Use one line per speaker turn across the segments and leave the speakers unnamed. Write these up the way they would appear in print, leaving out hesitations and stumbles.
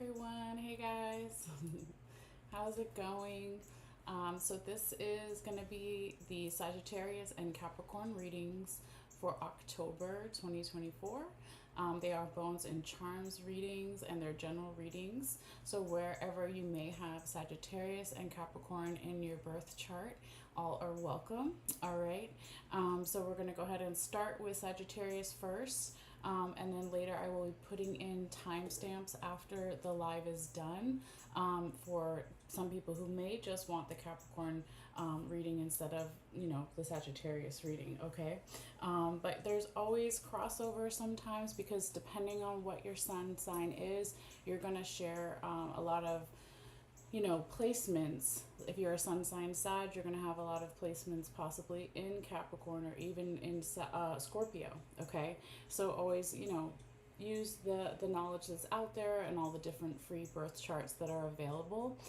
everyone. Hey guys. How's it going? So this is going to be the Sagittarius and Capricorn readings for October 2024. They are bones and charms readings and they're general readings. So wherever you may have Sagittarius and Capricorn in your birth chart, all are welcome. All right. So we're going to go ahead and start with Sagittarius first. And then later I will be putting in timestamps after the live is done for some people who may just want the Capricorn reading instead of, the Sagittarius reading, okay? But there's always crossover sometimes because depending on what your sun sign is, you're going to share a lot of placements. If you're a sun sign Sag, you're going to have a lot of placements possibly in Capricorn or even in Scorpio, okay? So always, use the knowledge that's out there and all the different free birth charts that are available.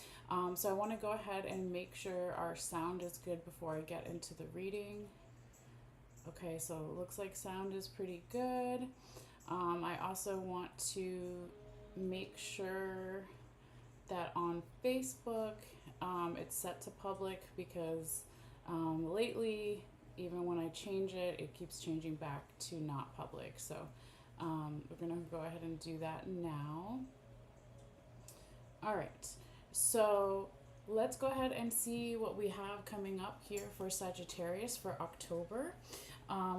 So I want to go ahead and make sure our sound is good before I get into the reading. Okay, so it looks like sound is pretty good. I also want to make sure that on Facebook it's set to public because lately, even when I change it, it keeps changing back to not public. So we're going to go ahead and do that now. All right, so let's go ahead and see what we have coming up here for Sagittarius for October.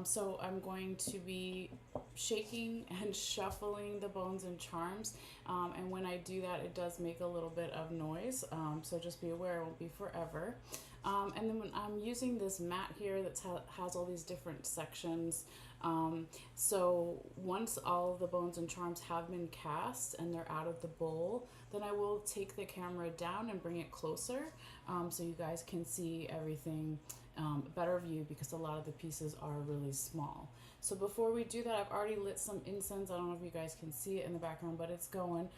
So I'm going to be shaking and shuffling the bones and charms, and when I do that, it does make a little bit of noise, so just be aware it won't be forever. And then when I'm using this mat here that has all these different sections, so once all of the bones and charms have been cast and they're out of the bowl, then I will take the camera down and bring it closer so you guys can see everything better view because a lot of the pieces are really small. So before we do that, I've already lit some incense. I don't know if you guys can see it in the background, but it's going.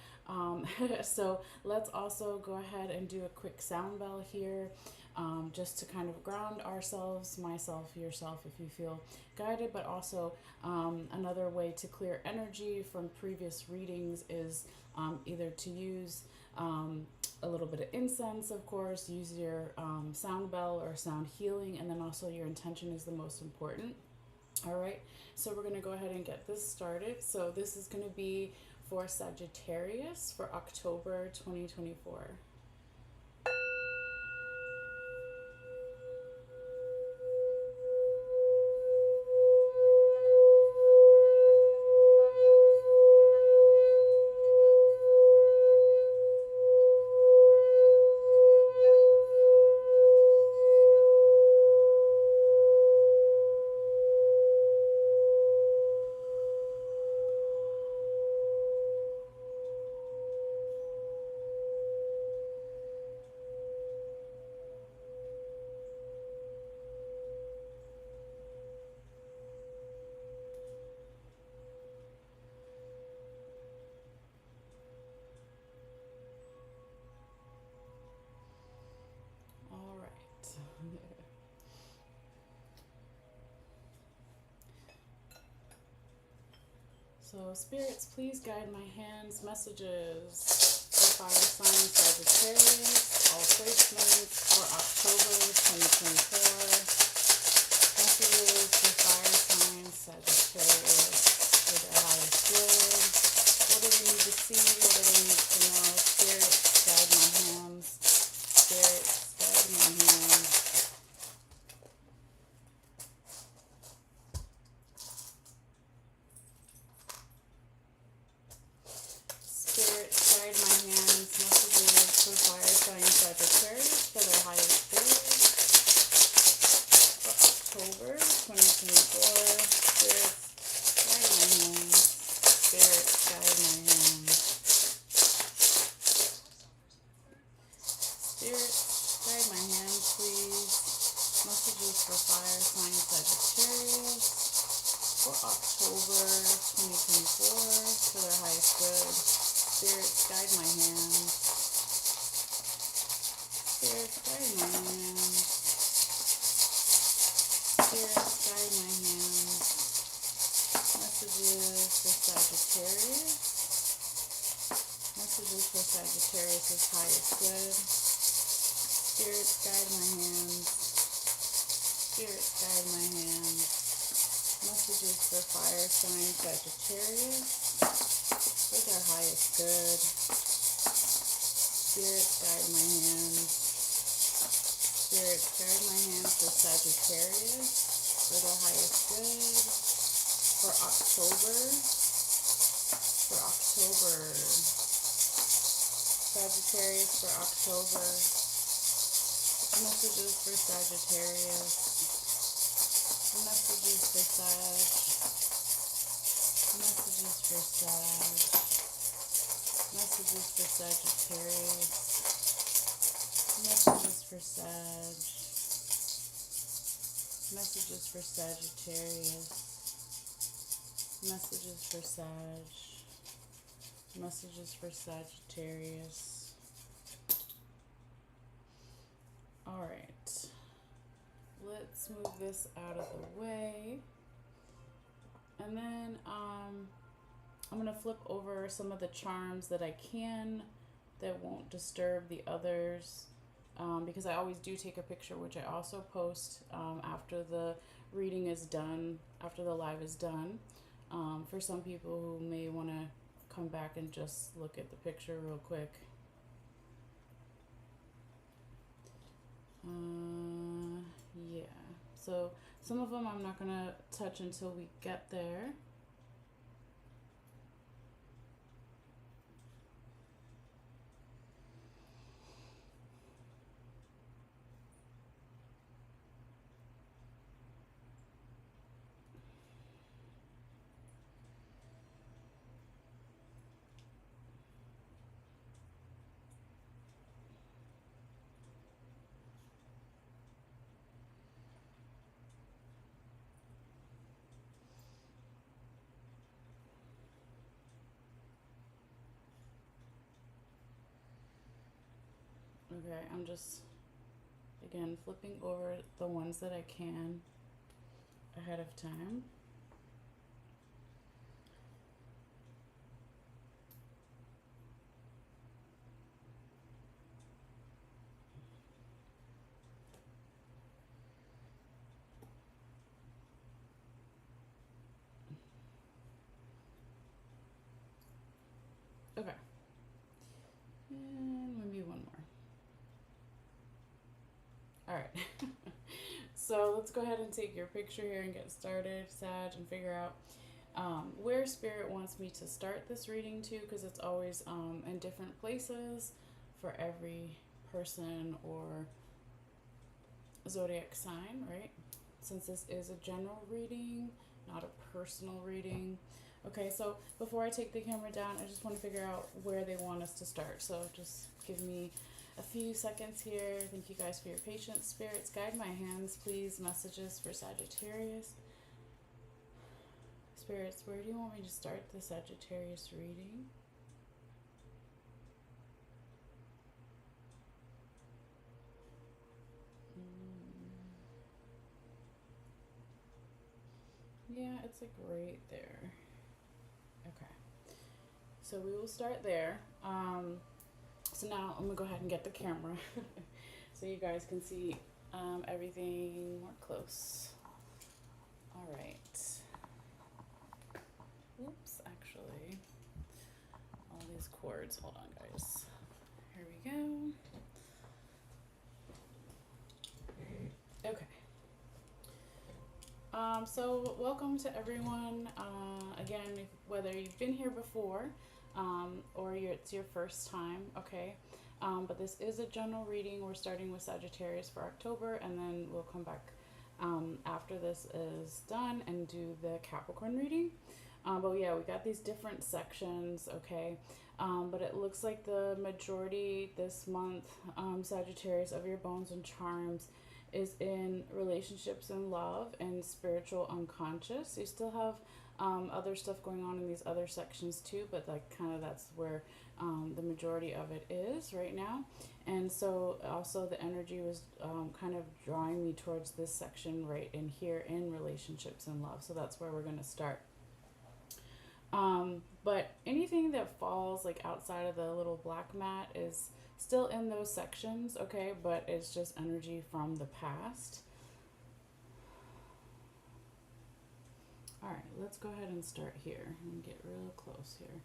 So let's also go ahead and do a quick sound bell here. Just to kind of ground ourselves, myself, yourself, if you feel guided, but also another way to clear energy from previous readings is either to use a little bit of incense, of course, use your sound bell or sound healing, and then also your intention is the most important. All right, so we're going to go ahead and get this started. So this is going to be for Sagittarius for October 2024. So spirits, please guide my hands, messages for fire sign Sagittarius, all placements for October 2024. Messages for fire sign Sagittarius for their highest good. What do they need to see? What do they need to know? Spirits, guide my hands. Spirits, guide my hands. Sagittarius for their highest good for October 2024. Spirits, guide my hands. Spirits, guide my hands. Spirits, guide my hands, please. Messages for fire sign Sagittarius for October 2024 for their highest good. Spirits, guide my hands. Spirits, guide my hands. Spirits, guide my hands. Messages for Sagittarius. Messages for Sagittarius is highest good. Spirits guide my hands. Spirits guide my hands. Messages for fire sign Sagittarius for their highest good. Spirits guide my hands. Spirits guide my hands for Sagittarius for their highest good. For October. Sagittarius for October. Messages for Sagittarius. Messages for Sag. Messages for Sag. Messages for Sagittarius. Messages for Sag. Messages for Sagittarius. Messages for Sag. Messages for Sagittarius. Alright. Let's move this out of the way. And then I'm going to flip over some of the charms that I can that won't disturb the others. Because I always do take a picture, which I also post after the reading is done, after the live is done. For some people who may want to come back and just look at the picture real quick. Yeah, so some of them I'm not going to touch until we get there. Okay, I'm just, again, flipping over the ones that I can ahead of time. Okay. And maybe one more. Alright, so let's go ahead and take your picture here and get started, Sag, and figure out where Spirit wants me to start this reading to, because it's always in different places for every person or zodiac sign, right? Since this is a general reading, not a personal reading. Okay, so before I take the camera down, I just want to figure out where they want us to start. So just give me a few seconds here. Thank you guys for your patience. Spirits, guide my hands, please. Messages for Sagittarius. Spirits, where do you want me to start the Sagittarius reading? Yeah, it's like right there. Okay. So we will start there. So now I'm gonna go ahead and get the camera so you guys can see everything more close. All right. Oops, actually, all these cords. Hold on, guys. Here we go. Okay. So welcome to everyone. Again, whether you've been here before or it's your first time, okay? But this is a general reading. We're starting with Sagittarius for October, and then we'll come back after this is done and do the Capricorn reading. But yeah, we got these different sections, okay? But it looks like the majority this month, Sagittarius, of your bones and charms is in relationships and love and spiritual unconscious. You still have other stuff going on in these other sections too, but like kind of that's where the majority of it is right now. And so also the energy was kind of drawing me towards this section right in here in relationships and love. So that's where we're going to start. But anything that falls like outside of the little black mat is still in those sections, okay? But it's just energy from the past. All right, let's go ahead and start here and get real close here.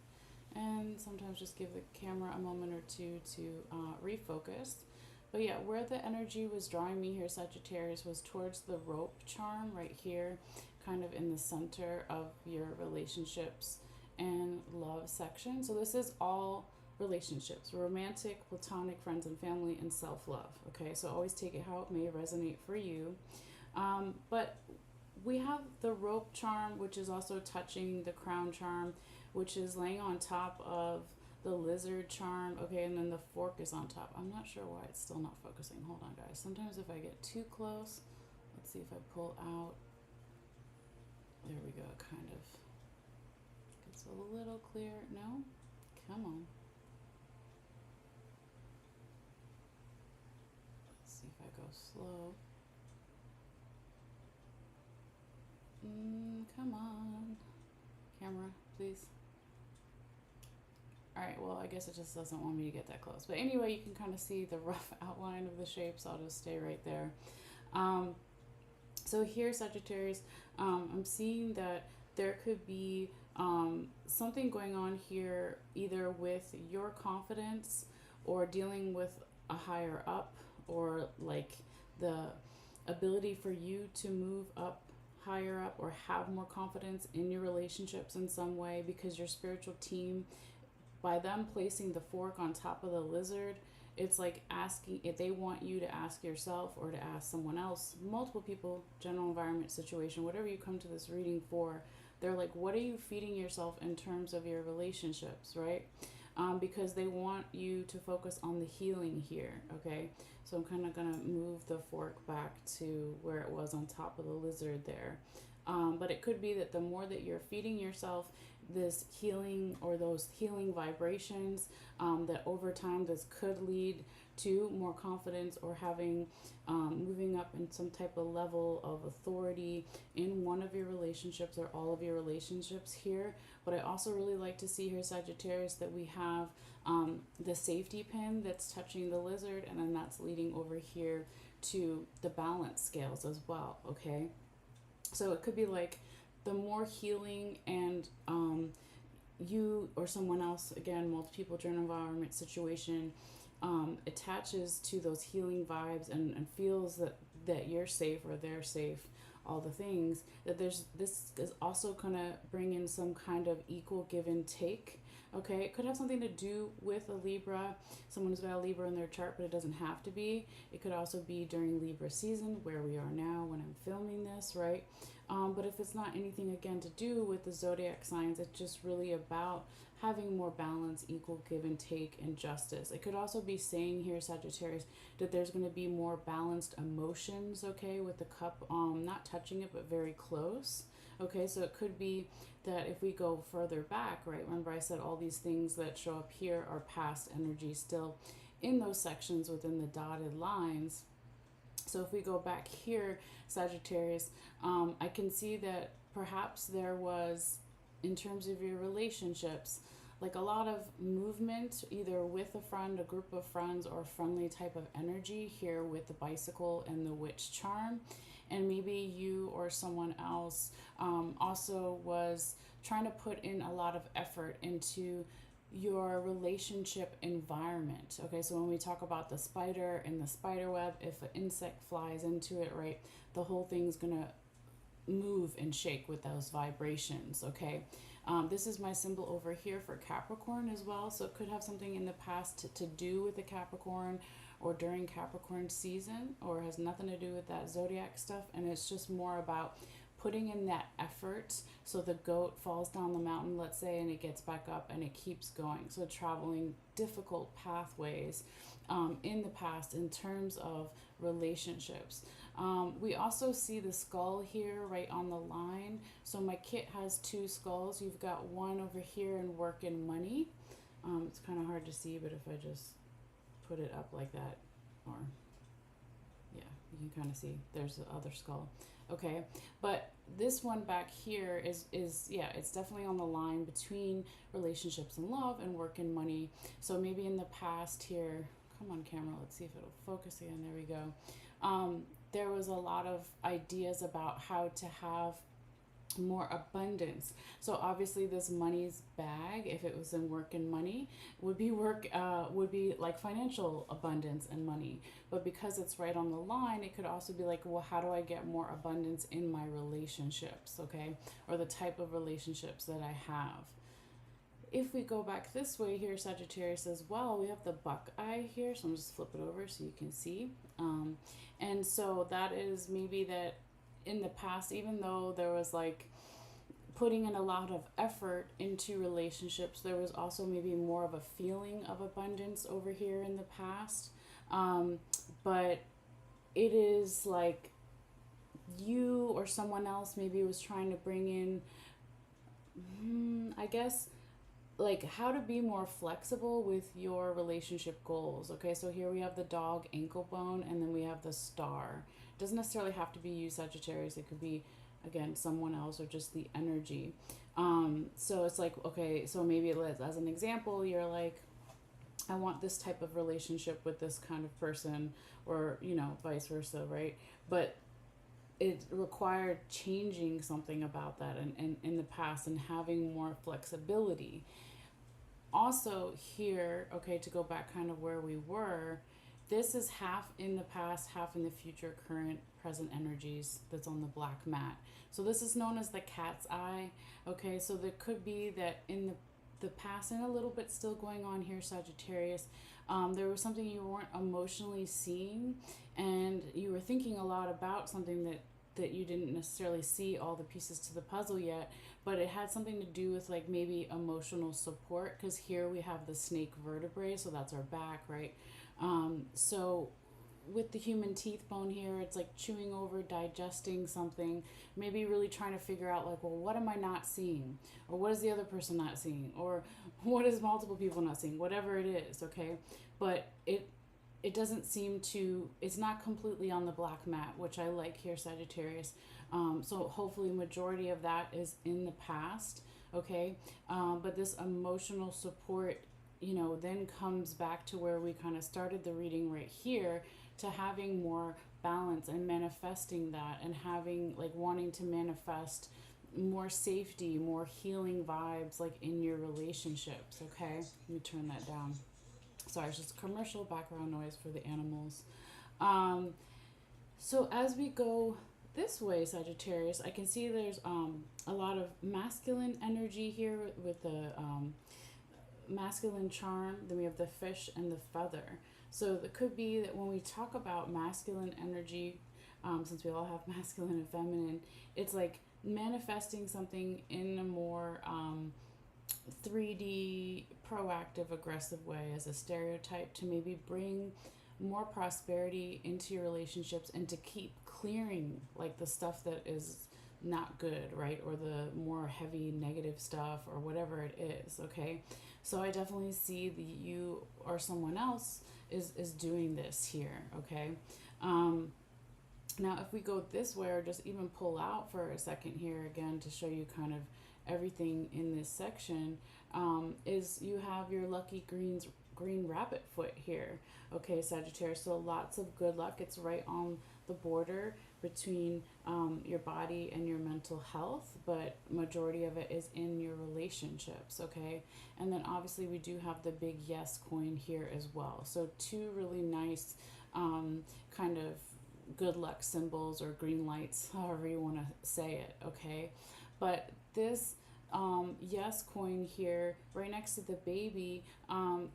And sometimes just give the camera a moment or two to refocus. But yeah, where the energy was drawing me here, Sagittarius, was towards the rope charm right here, kind of in the center of your relationships and love section. So this is all relationships, romantic, platonic, friends and family, and self-love. Okay, so always take it how it may resonate for you. But we have the rope charm, which is also touching the crown charm, which is laying on top of the lizard charm. Okay, and then the fork is on top. I'm not sure why it's still not focusing. Hold on, guys. Sometimes if I get too close, let's see if I pull out. There we go, kind of. It's a little clear. No? Come on. Let's see if I go slow. Come on. Camera, please. Alright, well, I guess it just doesn't want me to get that close. But anyway, you can kind of see the rough outline of the shape, so I'll just stay right there. So here, Sagittarius, I'm seeing that there could be something going on here, either with your confidence or dealing with a higher up, or like the ability for you to move up higher up or have more confidence in your relationships in some way, because your spiritual team, by them placing the fork on top of the lizard, it's like asking, if they want you to ask yourself or to ask someone else, multiple people, general environment, situation, whatever you come to this reading for, they're like, what are you feeding yourself in terms of your relationships, right? Because they want you to focus on the healing here, okay? So I'm kind of going to move the fork back to where it was on top of the lizard there. But it could be that the more that you're feeding yourself this healing or those healing vibrations, that over time this could lead to more confidence or having moving up in some type of level of authority in one of your relationships or all of your relationships here. But I also really like to see here, Sagittarius, that we have the safety pin that's touching the lizard, and then that's leading over here to the balance scales as well, okay? So it could be like the more healing and you or someone else, again, multiple people, general environment, situation, attaches to those healing vibes and feels that you're safe or they're safe, all the things, that this is also going to bring in some kind of equal give and take. Okay, it could have something to do with a Libra, someone who's got a Libra in their chart, but it doesn't have to be. It could also be during Libra season, where we are now when I'm filming this, right? But if it's not anything, again, to do with the zodiac signs, it's just really about having more balance, equal give and take, and justice. It could also be saying here, Sagittarius, that there's going to be more balanced emotions, okay, with the cup, not touching it, but very close. Okay, so it could be that if we go further back, right, remember I said all these things that show up here are past energy still in those sections within the dotted lines. So if we go back here, Sagittarius, I can see that perhaps there was, in terms of your relationships, like a lot of movement, either with a friend, a group of friends, or friendly type of energy here with the bicycle and the witch charm. And maybe you or someone else also was trying to put in a lot of effort into your relationship environment. Okay, so when we talk about the spider and the spider web, if an insect flies into it, right, the whole thing's gonna move and shake with those vibrations. Okay, this is my symbol over here for Capricorn as well, so it could have something in the past to do with the Capricorn or during Capricorn season, or has nothing to do with that zodiac stuff, and it's just more about putting in that effort. So the goat falls down the mountain, let's say, and it gets back up and it keeps going. So traveling difficult pathways in the past in terms of relationships. We also see the skull here right on the line. So my kit has two skulls. You've got one over here in work and money. It's kind of hard to see, but if I just put it up like that, or Yeah, you can kind of see there's the other skull. Okay, but this one back here is yeah, it's definitely on the line between relationships and love and work and money. So maybe in the past here, come on camera, let's see if it'll focus again. There we go. There was a lot of ideas about how to have more abundance. So obviously this money's bag, if it was in work and money, would be like financial abundance and money. But because it's right on the line, it could also be like, well, how do I get more abundance in my relationships, okay? Or the type of relationships that I have. If we go back this way here, Sagittarius as well, we have the buckeye here. So I'm just flip it over so you can see. And so that is maybe that in the past, even though there was like putting in a lot of effort into relationships, there was also maybe more of a feeling of abundance over here in the past. But it is like you or someone else maybe was trying to bring in, I guess, like how to be more flexible with your relationship goals. Okay, so here we have the dog ankle bone, and then we have the star. It doesn't necessarily have to be you, Sagittarius. It could be, again, someone else or just the energy. So it's like, okay, so maybe as an example, you're like, I want this type of relationship with this kind of person, or vice versa, right? But it required changing something about that and in the past, and having more flexibility. Also here, okay, to go back kind of where we were, this is half in the past, half in the future, current, present energies that's on the black mat. So this is known as the cat's eye. Okay, so there could be that in the past, and a little bit still going on here, Sagittarius, there was something you weren't emotionally seeing, and you were thinking a lot about something that you didn't necessarily see all the pieces to the puzzle yet, but it had something to do with like maybe emotional support, because here we have the snake vertebrae, so that's our back, right? So with the human teeth bone here, it's like chewing over, digesting something, maybe really trying to figure out like, well, what am I not seeing? Or what is the other person not seeing? Or what is multiple people not seeing? Whatever it is, okay? But it doesn't seem to, it's not completely on the black mat, which I like here, Sagittarius. So hopefully majority of that is in the past, okay? But this emotional support, then comes back to where we kind of started the reading right here, to having more balance and manifesting that, and having like wanting to manifest more safety, more healing vibes like in your relationships, okay? Let me turn that down. Sorry, it's just commercial background noise for the animals. So as we go this way, Sagittarius, I can see there's a lot of masculine energy here with the masculine charm. Then we have the fish and the feather. So it could be that when we talk about masculine energy, since we all have masculine and feminine, it's like manifesting something in a more 3D, proactive, aggressive way as a stereotype, to maybe bring more prosperity into your relationships, and to keep clearing like the stuff that is not good, right? Or the more heavy negative stuff, or whatever it is, okay? So I definitely see the you or someone else is doing this here, okay? Now if we go this way, or just even pull out for a second here again to show you kind of everything in this section, is you have your lucky green rabbit foot here, okay, Sagittarius. So lots of good luck. It's right on the border between your body and your mental health, but majority of it is in your relationships, okay? And then obviously we do have the big yes coin here as well. So two really nice kind of good luck symbols, or green lights, however you want to say it, okay? But this yes coin here right next to the baby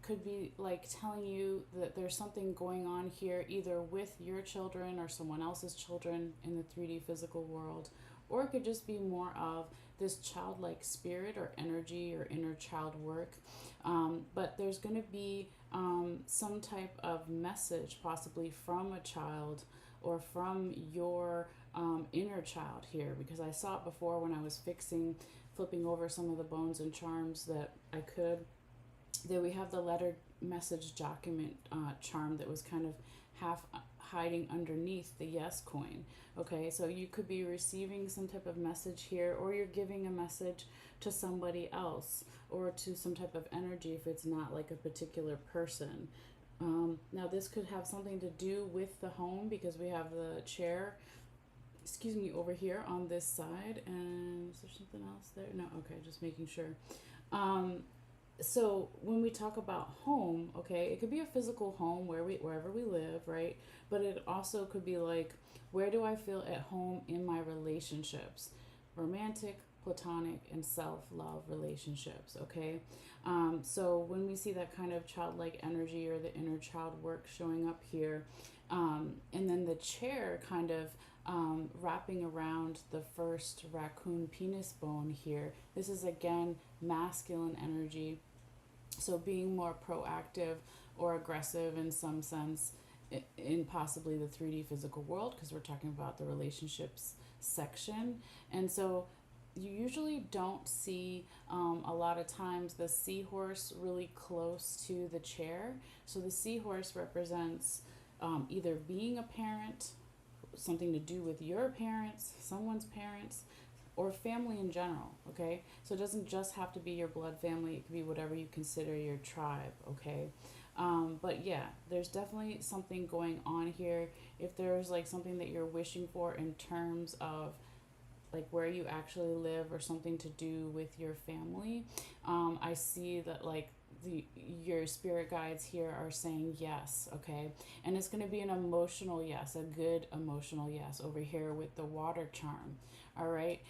could be like telling you that there's something going on here, either with your children or someone else's children in the 3D physical world, or it could just be more of this childlike spirit or energy or inner child work. But there's going to be some type of message possibly from a child, or from your inner child here, because I saw it before when I was flipping over some of the bones and charms that I could. Then we have the message document charm that was kind of half hiding underneath the yes coin. Okay, so you could be receiving some type of message here, or you're giving a message to somebody else or to some type of energy if it's not like a particular person. Now this could have something to do with the home, because we have the chair, excuse me, over here on this side. And is there something else there? No, okay, just making sure. So when we talk about home, okay, it could be a physical home wherever we live, right? But it also could be like, where do I feel at home in my relationships? Romantic, platonic, and self-love relationships, okay? So when we see that kind of childlike energy or the inner child work showing up here, and then the chair kind of wrapping around the first raccoon penis bone here, this is again masculine energy. So being more proactive or aggressive in some sense in possibly the 3D physical world, because we're talking about the relationships section. And so you usually don't see a lot of times the seahorse really close to the chair. So the seahorse represents either being a parent, something to do with your parents, someone's parents, or family in general, okay? So it doesn't just have to be your blood family. It could be whatever you consider your tribe, okay? But yeah, there's definitely something going on here. If there's like something that you're wishing for in terms of like where you actually live or something to do with your family, I see that like your spirit guides here are saying yes, okay? And it's going to be an emotional yes, a good emotional yes over here with the water charm. All right.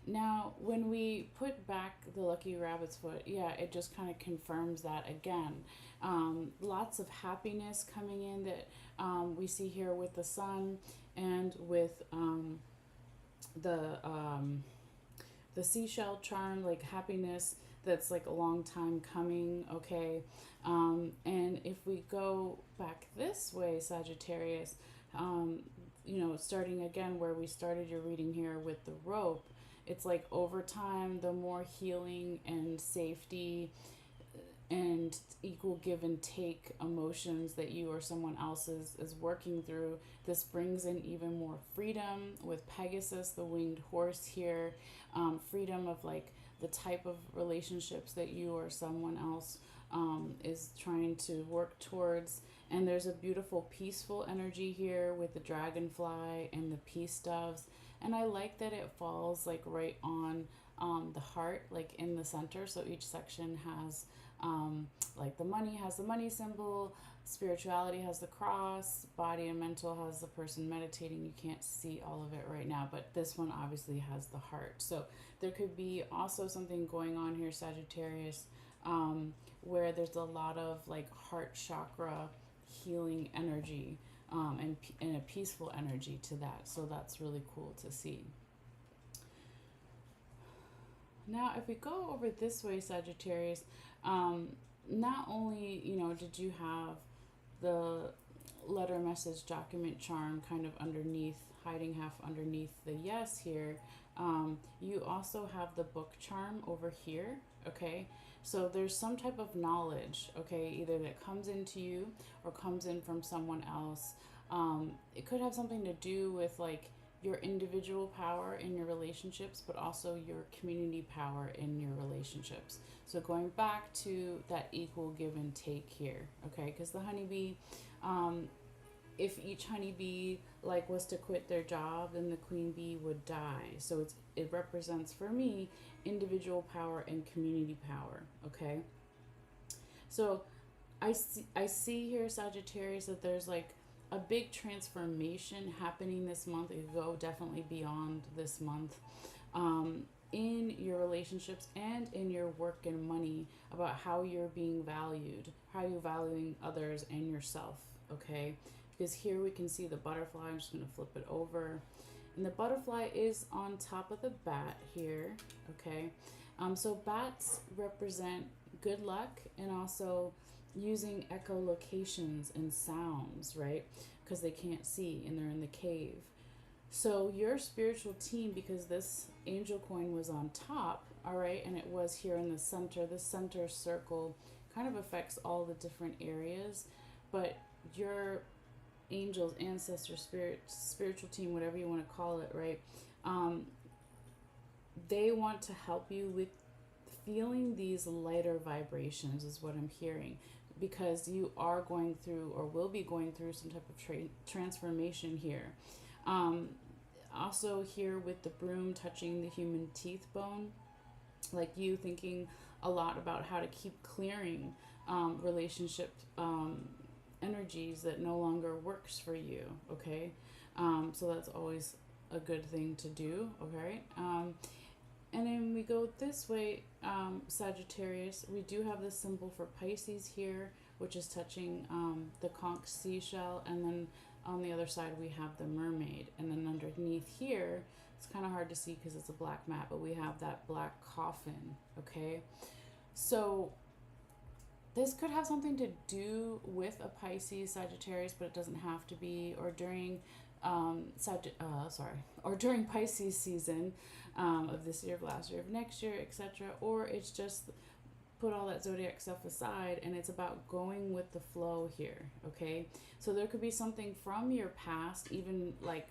Now when we put back the lucky rabbit's foot, yeah, it just kind of confirms that again. Lots of happiness coming in that we see here with the sun and with the seashell charm, like happiness that's like a long time coming, okay? And if we go back this way, Sagittarius, you know, starting again where we started your reading here with the rope, it's like over time, the more healing and safety and equal give and take emotions that you or someone else is working through, this brings in even more freedom with Pegasus, the winged horse here, freedom of like the type of relationships that you or someone else is trying to work towards. And there's a beautiful peaceful energy here with the dragonfly and the peace doves. And I like that it falls like right on the heart, like in the center. So each section has like the money has the money symbol, spirituality has the cross, body and mental has the person meditating. You can't see all of it right now, but this one obviously has the heart. So there could be also something going on here, Sagittarius, where there's a lot of like heart chakra healing energy, and a peaceful energy to that. So that's really cool to see. Now, if we go over this way, Sagittarius, not only, you know, did you have the letter message document charm kind of underneath, hiding half underneath the yes here, you also have the book charm over here, okay? So there's some type of knowledge, okay, either that comes into you or comes in from someone else. It could have something to do with like your individual power in your relationships, but also your community power in your relationships. So going back to that equal give and take here, okay? Because the honeybee, if each honeybee like was to quit their job, then the queen bee would die. So it represents for me individual power and community power, okay? So I see here, Sagittarius, that there's like a big transformation happening this month. It could go definitely beyond this month, in your relationships and in your work and money, about how you're being valued, how you're valuing others and yourself, okay? Because here we can see the butterfly. I'm just going to flip it over. And the butterfly is on top of the bat here, okay? So bats represent good luck and also using echolocations and sounds, right? Because they can't see and they're in the cave. So your spiritual team, because this angel coin was on top, all right, and it was here in the center circle kind of affects all the different areas, but your angels, ancestors, spiritual team, whatever you want to call it, right? Um, they want to help you with feeling these lighter vibrations, is what I'm hearing, because you are going through or will be going through some type of transformation here. Um, Also, here with the broom touching the human teeth bone, like you thinking a lot about how to keep clearing relationship energies that no longer works for you. Okay, so that's always a good thing to do. Okay, and then we go this way, Sagittarius. We do have this symbol for Pisces here, which is touching the conch seashell, and then on the other side we have the mermaid, and then underneath here, it's kind of hard to see because it's a black mat, but we have that black coffin. Okay, so this could have something to do with a Pisces, Sagittarius, but it doesn't have to be. Or during or during Pisces season of this year, of last year, of next year, etc. Or it's just put all that zodiac stuff aside and it's about going with the flow here. Okay, so there could be something from your past, even like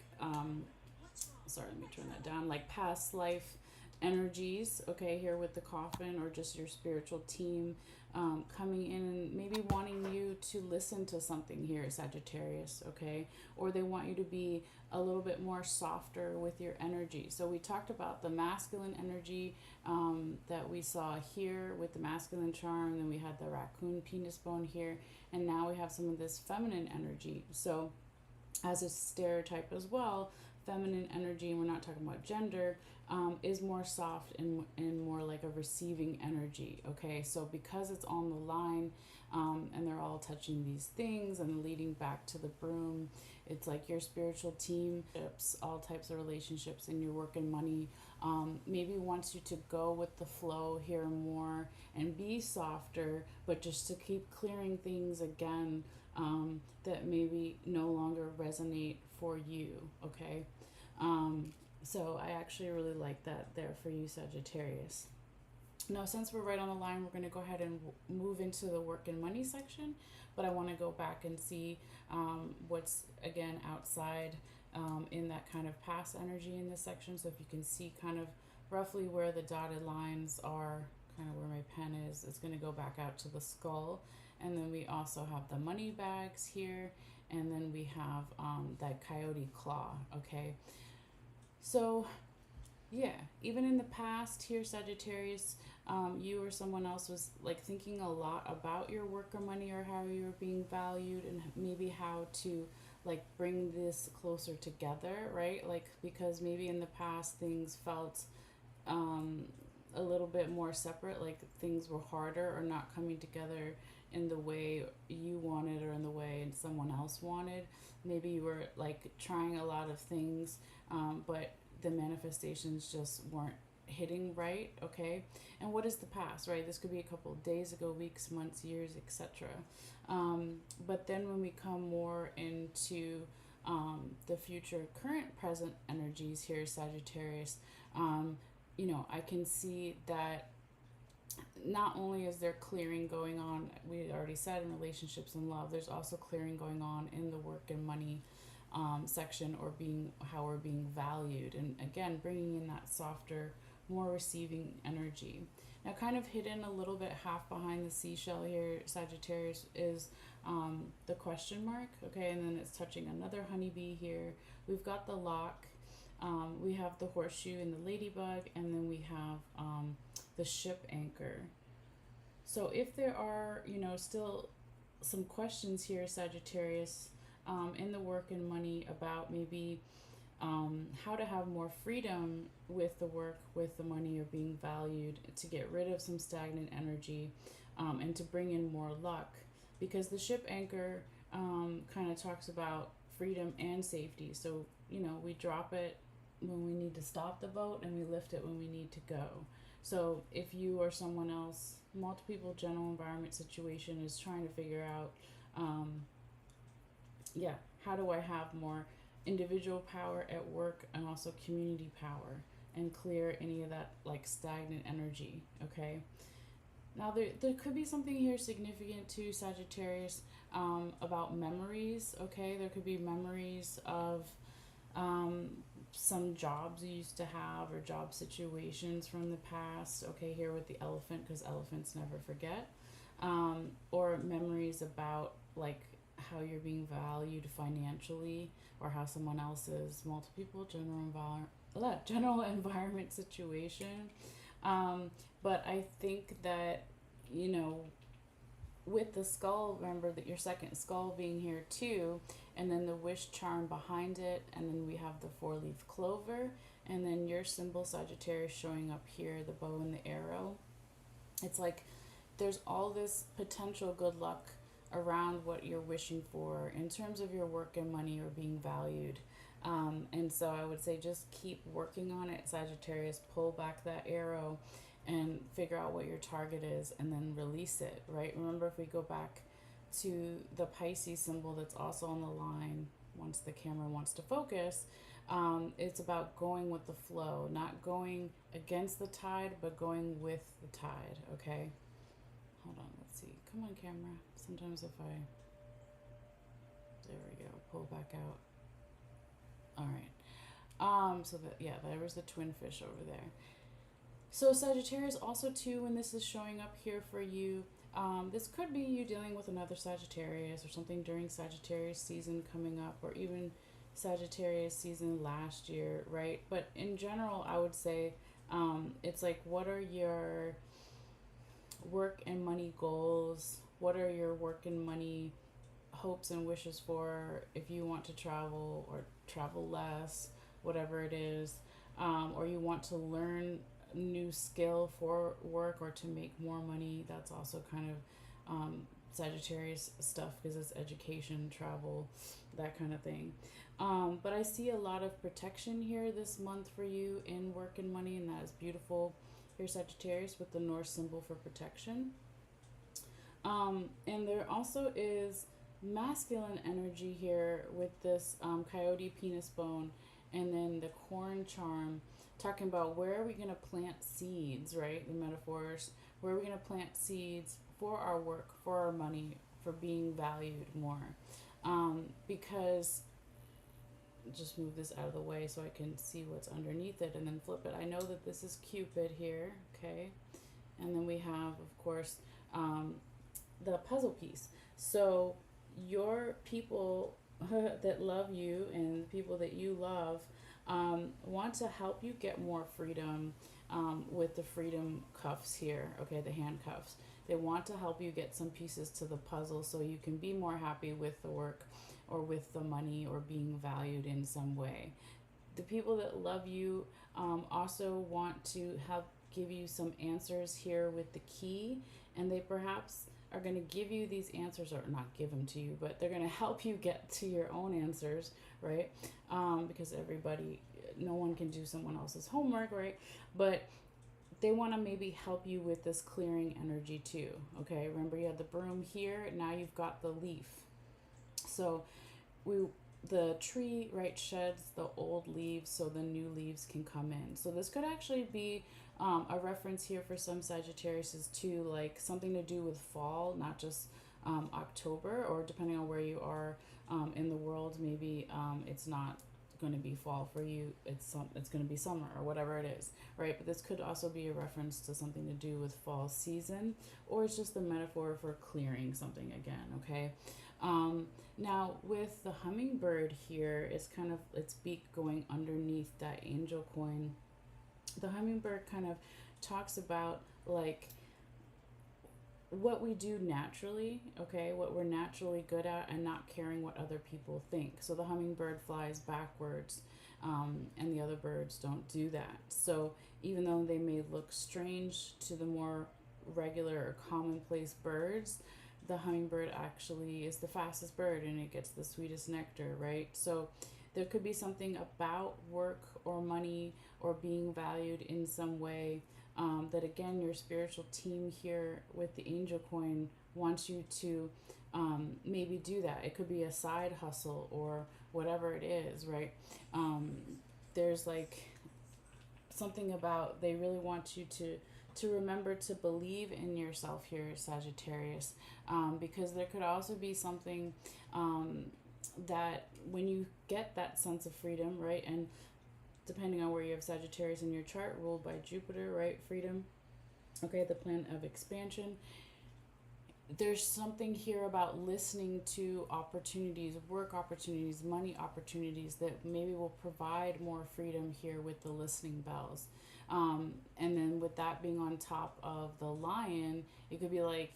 let me turn that down, like past life energies, okay, here with the coffin, or just your spiritual team coming in and maybe wanting you to listen to something here, Sagittarius, okay, or they want you to be a little bit more softer with your energy. So we talked about the masculine energy that we saw here with the masculine charm, then we had the raccoon penis bone here, and now we have some of this feminine energy. So as a stereotype as well, feminine energy, and we're not talking about gender, is more soft and more like a receiving energy. Okay, so because it's on the line and they're all touching these things and leading back to the broom, it's like your spiritual team, all types of relationships in your work and money, maybe wants you to go with the flow here more and be softer, but just to keep clearing things again that maybe no longer resonate for you. Okay, so I actually really like that there for you, Sagittarius. Now, since we're right on the line, we're going to go ahead and move into the work and money section, but I want to go back and see what's, again, outside in that kind of past energy in this section. So if you can see kind of roughly where the dotted lines are, kind of where my pen is, it's going to go back out to the skull. And then we also have the money bags here, and then we have that coyote claw, okay? So, yeah, even in the past here, Sagittarius, you or someone else was like thinking a lot about your work or money, or how you were being valued, and maybe how to like bring this closer together, right? Like, because maybe in the past things felt a little bit more separate, like things were harder or not coming together in the way you wanted or in the way someone else wanted. Maybe you were like trying a lot of things, but the manifestations just weren't hitting right. Okay, and what is the past, right? This could be a couple of days ago, weeks, months, years, etc. But then when we come more into the future, current, present energies here, Sagittarius, I can see that not only is there clearing going on, we already said, in relationships and love, there's also clearing going on in the work and money section, or how we're being valued, and again bringing in that softer, more receiving energy. Now, kind of hidden a little bit half behind the seashell here, Sagittarius, is the question mark, okay, and then it's touching another honeybee here. We've got the lock, we have the horseshoe and the ladybug, and then we have the ship anchor. So if there are, still some questions here, Sagittarius, in the work and money, about maybe how to have more freedom with the work, with the money, or being valued, to get rid of some stagnant energy, and to bring in more luck, because the ship anchor kind of talks about freedom and safety. So, we drop it when we need to stop the boat, and we lift it when we need to go. So if you or someone else, multiple people, general environment situation, is trying to figure out, how do I have more individual power at work and also community power, and clear any of that like stagnant energy, okay? Now, there could be something here significant to Sagittarius about memories, okay? There could be memories of um, some jobs you used to have or job situations from the past, okay? Here with the elephant, because elephants never forget. Or memories about, like, how you're being valued financially or how someone else's multiple people general environment situation. But I think that, you know, with the skull, remember that your second skull being here too, and then the wish charm behind it, and then we have the four-leaf clover, and then your symbol Sagittarius showing up here, the bow and the arrow. It's like there's all this potential good luck around what you're wishing for in terms of your work and money or being valued. And so I would say just keep working on it, Sagittarius. Pull back that arrow and figure out what your target is and then release it, right? Remember, if we go back to the Pisces symbol that's also on the line, once the camera wants to focus, it's about going with the flow, not going against the tide, but going with the tide, okay? Hold on, let's see. Come on, camera. Sometimes if I... There we go. Pull back out. All right. So that, yeah, there was the twin fish over there. So Sagittarius also too, when this is showing up here for you, this could be you dealing with another Sagittarius or something during Sagittarius season coming up, or even Sagittarius season last year, right? But in general, I would say it's like, what are your work and money goals? What are your work and money hopes and wishes for if you want to travel or travel less, whatever it is, or you want to learn new skill for work or to make more money? That's also kind of Sagittarius stuff, because it's education, travel, that kind of thing. But I see a lot of protection here this month for you in work and money, and that is beautiful. Here's Sagittarius with the North symbol for protection. And there also is masculine energy here with this coyote penis bone, and then the corn charm, talking about where are we going to plant seeds, right? The metaphors, where are we going to plant seeds for our work, for our money, for being valued more. Because, just move this out of the way so I can see what's underneath it and then flip it. I know that this is Cupid here, okay? And then we have, of course, the puzzle piece. So your people that love you and the people that you love want to help you get more freedom with the freedom cuffs here, okay, the handcuffs. They want to help you get some pieces to the puzzle so you can be more happy with the work or with the money or being valued in some way. The people that love you also want to help give you some answers here with the key, and they perhaps are going to give you these answers, or not give them to you, but they're going to help you get to your own answers, right? Because no one can do someone else's homework, right? But they want to maybe help you with this clearing energy too, okay? Remember, you had the broom here, now you've got the leaf. So the tree, right, sheds the old leaves so the new leaves can come in. So this could actually be a reference here for some Sagittarius to like something to do with fall, not just October, or depending on where you are in the world, maybe it's not going to be fall for you, it's going to be summer or whatever it is, right? But this could also be a reference to something to do with fall season, or it's just a metaphor for clearing something again, okay? Now with the hummingbird here, it's kind of its beak going underneath that angel coin. The hummingbird kind of talks about like what we do naturally, okay, what we're naturally good at, and not caring what other people think. So the hummingbird flies backwards, and the other birds don't do that. So even though they may look strange to the more regular or commonplace birds, the hummingbird actually is the fastest bird and it gets the sweetest nectar, right? So there could be something about work or money or being valued in some way that, again, your spiritual team here with the angel coin wants you to maybe do that. It could be a side hustle or whatever it is, right? There's like something about they really want you to to remember to believe in yourself here, Sagittarius, because there could also be something that when you get that sense of freedom, right, and depending on where you have Sagittarius in your chart, ruled by Jupiter, right, freedom, okay, the planet of expansion, there's something here about listening to opportunities, work opportunities, money opportunities that maybe will provide more freedom here with the listening bells. And then with that being on top of the lion, it could be like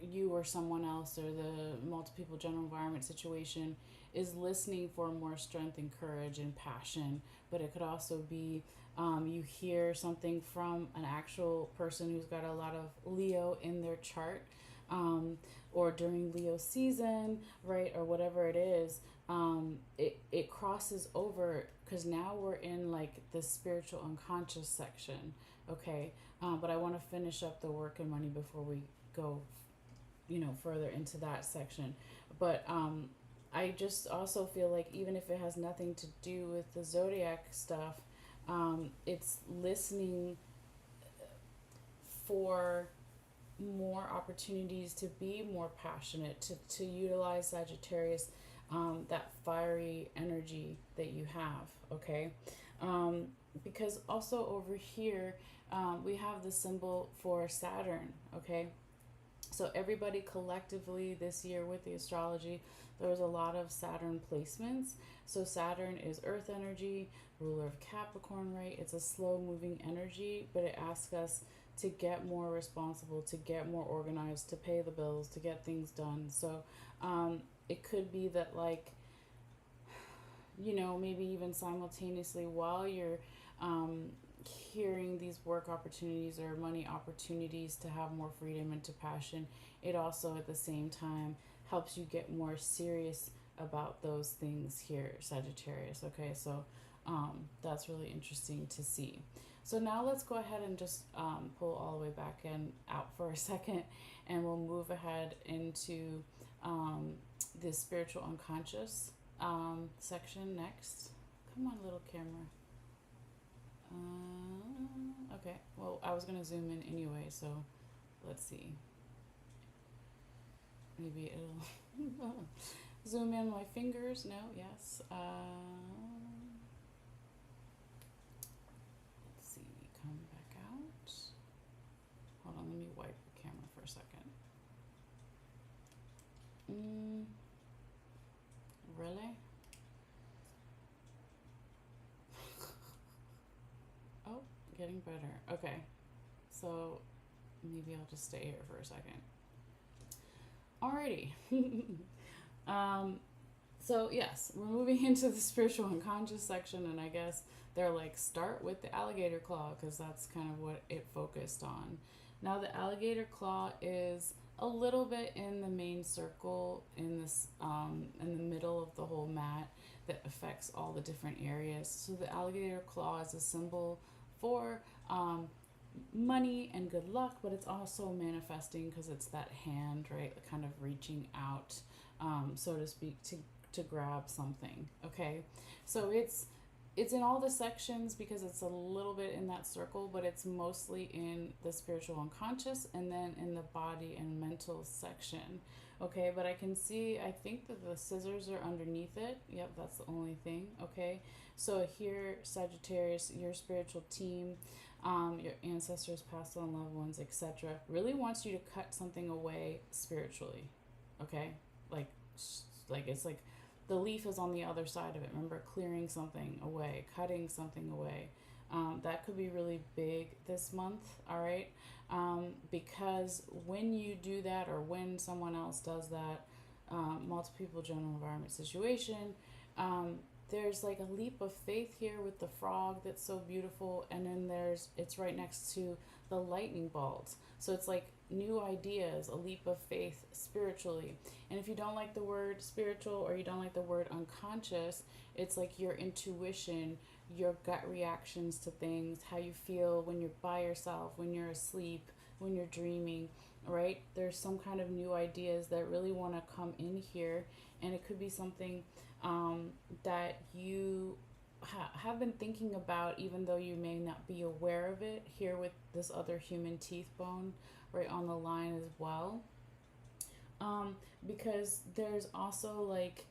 you or someone else, or the multi-people general environment situation is listening for more strength and courage and passion. But it could also be you hear something from an actual person who's got a lot of Leo in their chart, or during Leo season, right, or whatever it is. It crosses over, because now we're in like the spiritual unconscious section, okay. But I want to finish up the work and money before we go, further into that section. But I just also feel like even if it has nothing to do with the zodiac stuff, it's listening for more opportunities to be more passionate, to utilize Sagittarius, that fiery energy that you have, okay? Because also over here, we have the symbol for Saturn, okay? So everybody collectively this year with the astrology, there was a lot of Saturn placements. So Saturn is earth energy, ruler of Capricorn, right? It's a slow moving energy, but it asks us to get more responsible, to get more organized, to pay the bills, to get things done. So it could be that, like, maybe even simultaneously while you're hearing these work opportunities or money opportunities to have more freedom and to passion, it also at the same time helps you get more serious about those things here, Sagittarius. Okay, so that's really interesting to see. So now let's go ahead and just pull all the way back and out for a second, and we'll move ahead into the spiritual unconscious section next. Come on, little camera. Okay, well, I was going to zoom in anyway, so let's see. Maybe it'll zoom in my fingers. No, yes. Let's see, come back out. Hold on, let me wipe the camera for a second. Really? Oh, getting better. Okay, so maybe I'll just stay here for a second. Alrighty. So yes, we're moving into the spiritual unconscious section, and I guess they're like, start with the alligator claw, because that's kind of what it focused on. Now the alligator claw is a little bit in the main circle, in this in the middle of the whole mat that affects all the different areas. So the alligator claw is a symbol for money and good luck, but it's also manifesting because it's that hand, right, kind of reaching out, so to speak, to grab something. Okay, so it's in all the sections because it's a little bit in that circle, but it's mostly in the spiritual unconscious and then in the body and mental section. Okay, but I can see, I think that the scissors are underneath it. Yep, that's the only thing. Okay, so here, Sagittarius, your spiritual team, your ancestors, past on, loved ones, etc., really wants you to cut something away spiritually. Okay, like it's like the leaf is on the other side of it. Remember, clearing something away, cutting something away. That could be really big this month, all right? Because when you do that, or when someone else does that, multi-people general environment situation, there's like a leap of faith here with the frog that's so beautiful, and then it's right next to the lightning bolts. So it's like new ideas, a leap of faith spiritually. And if you don't like the word spiritual, or you don't like the word unconscious, it's like your intuition, your gut reactions to things, how you feel when you're by yourself, when you're asleep, when you're dreaming, right? There's some kind of new ideas that really want to come in here, and it could be something that you have been thinking about, even though you may not be aware of it, here with this other human teeth bone right on the line as well. Because there's also like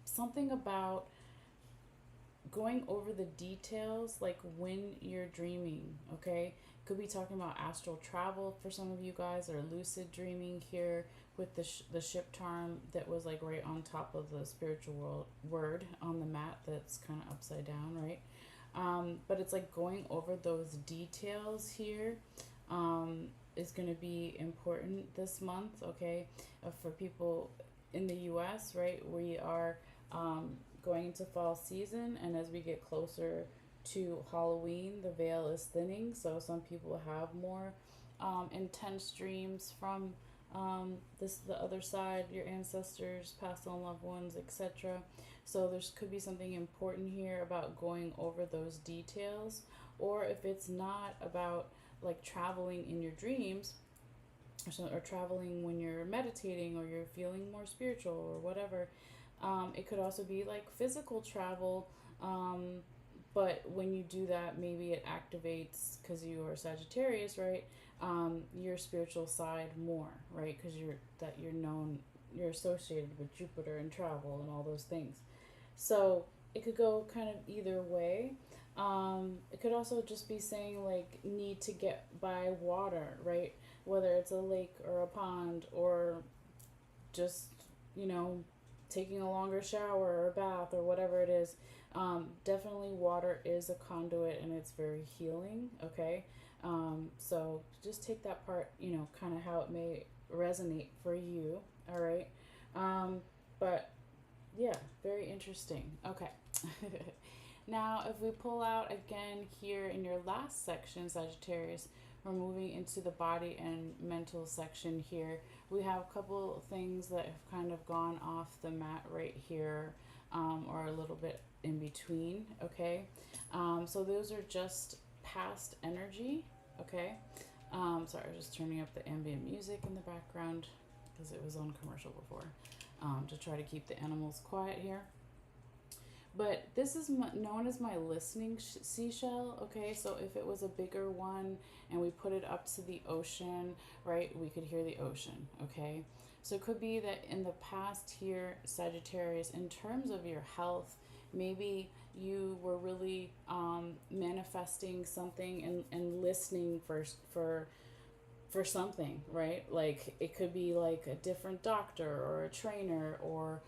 something about going over the details, like when you're dreaming, okay? Could be talking about astral travel for some of you guys, or lucid dreaming here with the ship charm that was like right on top of the spiritual world word on the mat that's kind of upside down, right? But it's like going over those details here is going to be important this month, okay? For people in the US, right? We are going into fall season, and as we get closer to Halloween, the veil is thinning. So some people have more intense dreams from the other side, your ancestors, past on loved ones, etc. So there could be something important here about going over those details, or if it's not about like traveling in your dreams, or traveling when you're meditating or you're feeling more spiritual or whatever. It could also be like physical travel, but when you do that, maybe it activates, because you are Sagittarius, right? Your spiritual side more, right? Because you're associated with Jupiter and travel and all those things. So it could go kind of either way. It could also just be saying like need to get by water, right? Whether it's a lake or a pond, or just, you know, taking a longer shower or a bath or whatever it is. Definitely water is a conduit, and it's very healing, okay? So just take that part, you know, kind of how it may resonate for you, all right? But yeah, very interesting. Okay. Now, if we pull out again here in your last section, Sagittarius, we're moving into the body and mental section here. We have a couple things that have kind of gone off the mat right here, or a little bit in between, okay? So those are just past energy, okay? Sorry, I was just turning up the ambient music in the background because it was on commercial before, to try to keep the animals quiet here. But this is known as my listening seashell, okay? So if it was a bigger one and we put it up to the ocean, right, we could hear the ocean, okay? So it could be that in the past here, Sagittarius, in terms of your health, maybe you were really manifesting something and listening for something, right? Like it could be like a different doctor or a trainer, or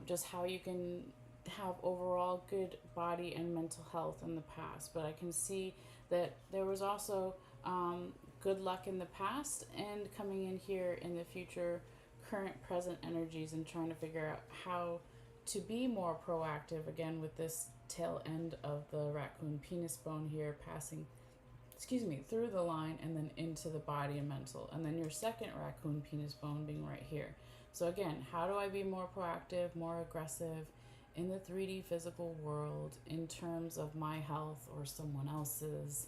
just how you can have overall good body and mental health in the past. But I can see that there was also good luck in the past and coming in here in the future, current present energies, and trying to figure out how to be more proactive again with this tail end of the raccoon penis bone here passing through the line and then into the body and mental, and then your second raccoon penis bone being right here. So again, how do I be more proactive, more aggressive in the 3D physical world in terms of my health or someone else's,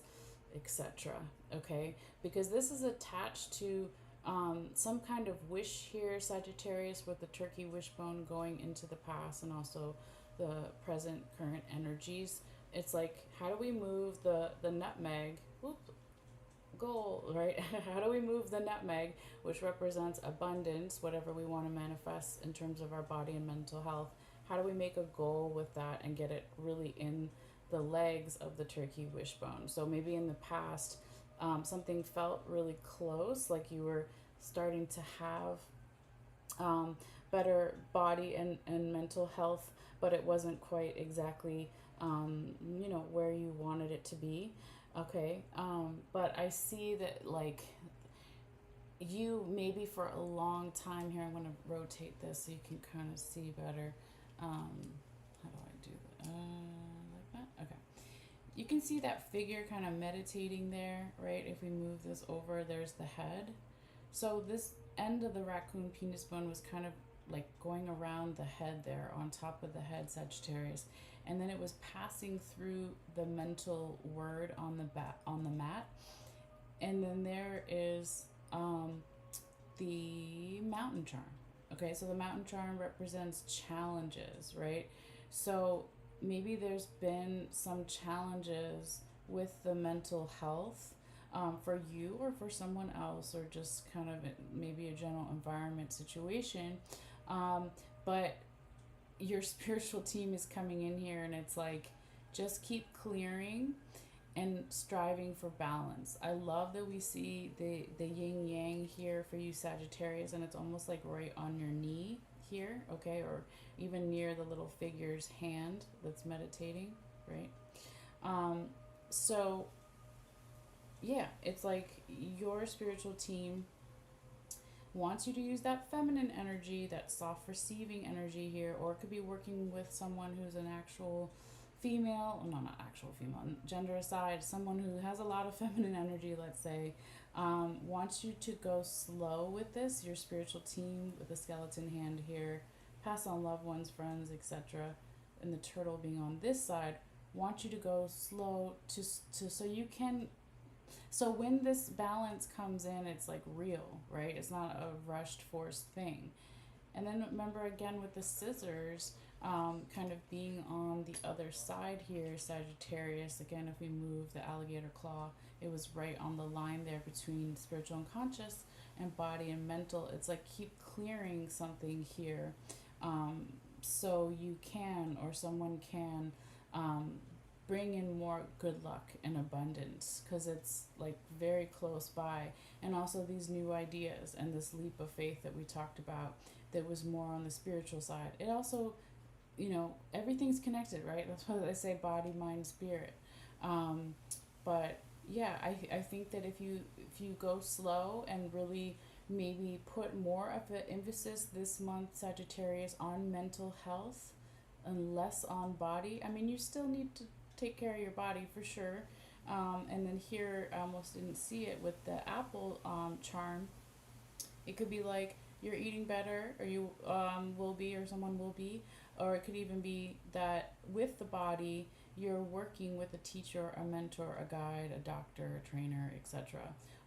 etc. Okay, because this is attached to some kind of wish here, Sagittarius, with the turkey wishbone going into the past and also the present current energies. It's like, how do we move the nutmeg goal, right? How do we move the nutmeg, which represents abundance, whatever we want to manifest in terms of our body and mental health? How do we make a goal with that and get it really in the legs of the turkey wishbone? So maybe in the past, something felt really close, like you were starting to have better body and mental health, but it wasn't quite exactly, where you wanted it to be. Okay. But I see that, like, you maybe for a long time here, I'm going to rotate this so you can kind of see better. How do I do that? Like that? Okay. You can see that figure kind of meditating there, right? If we move this over, there's the head. So this end of the raccoon penis bone was kind of like going around the head there, on top of the head, Sagittarius. And then it was passing through the mental word on the mat. And then there is the mountain charm. Okay, so the mountain charm represents challenges, right? So maybe there's been some challenges with the mental health, for you or for someone else, or just kind of maybe a general environment situation. Um, but your spiritual team is coming in here, and it's like, just keep clearing and striving for balance. I love that we see the yin yang here for you Sagittarius, and it's almost like right on your knee here, okay, or even near the little figure's hand that's meditating, right? Um, so yeah, it's like your spiritual team wants you to use that feminine energy, that soft receiving energy here, or it could be working with someone who's an actual female, no, not actual female, gender aside, someone who has a lot of feminine energy, let's say, wants you to go slow with this. Your spiritual team with the skeleton hand here, pass on loved ones, friends, etc., and the turtle being on this side, want you to go slow to so you can, so when this balance comes in, it's like real, right? It's not a rushed, forced thing. And then remember again with the scissors, kind of being on the other side here, Sagittarius. Again, if we move the alligator claw, it was right on the line there between spiritual and conscious and body and mental. It's like keep clearing something here, so you can, or someone can, um, bring in more good luck and abundance, because it's like very close by. And also these new ideas and this leap of faith that we talked about, that was more on the spiritual side. It also, everything's connected, right? That's why I say body, mind, spirit. But yeah, I think that if you go slow and really maybe put more of the emphasis this month, Sagittarius, on mental health and less on body. I mean, you still need to take care of your body for sure. And then here, I almost didn't see it with the apple, charm. It could be like you're eating better, or you, will be, or someone will be, or it could even be that with the body, you're working with a teacher, a mentor, a guide, a doctor, a trainer, etc.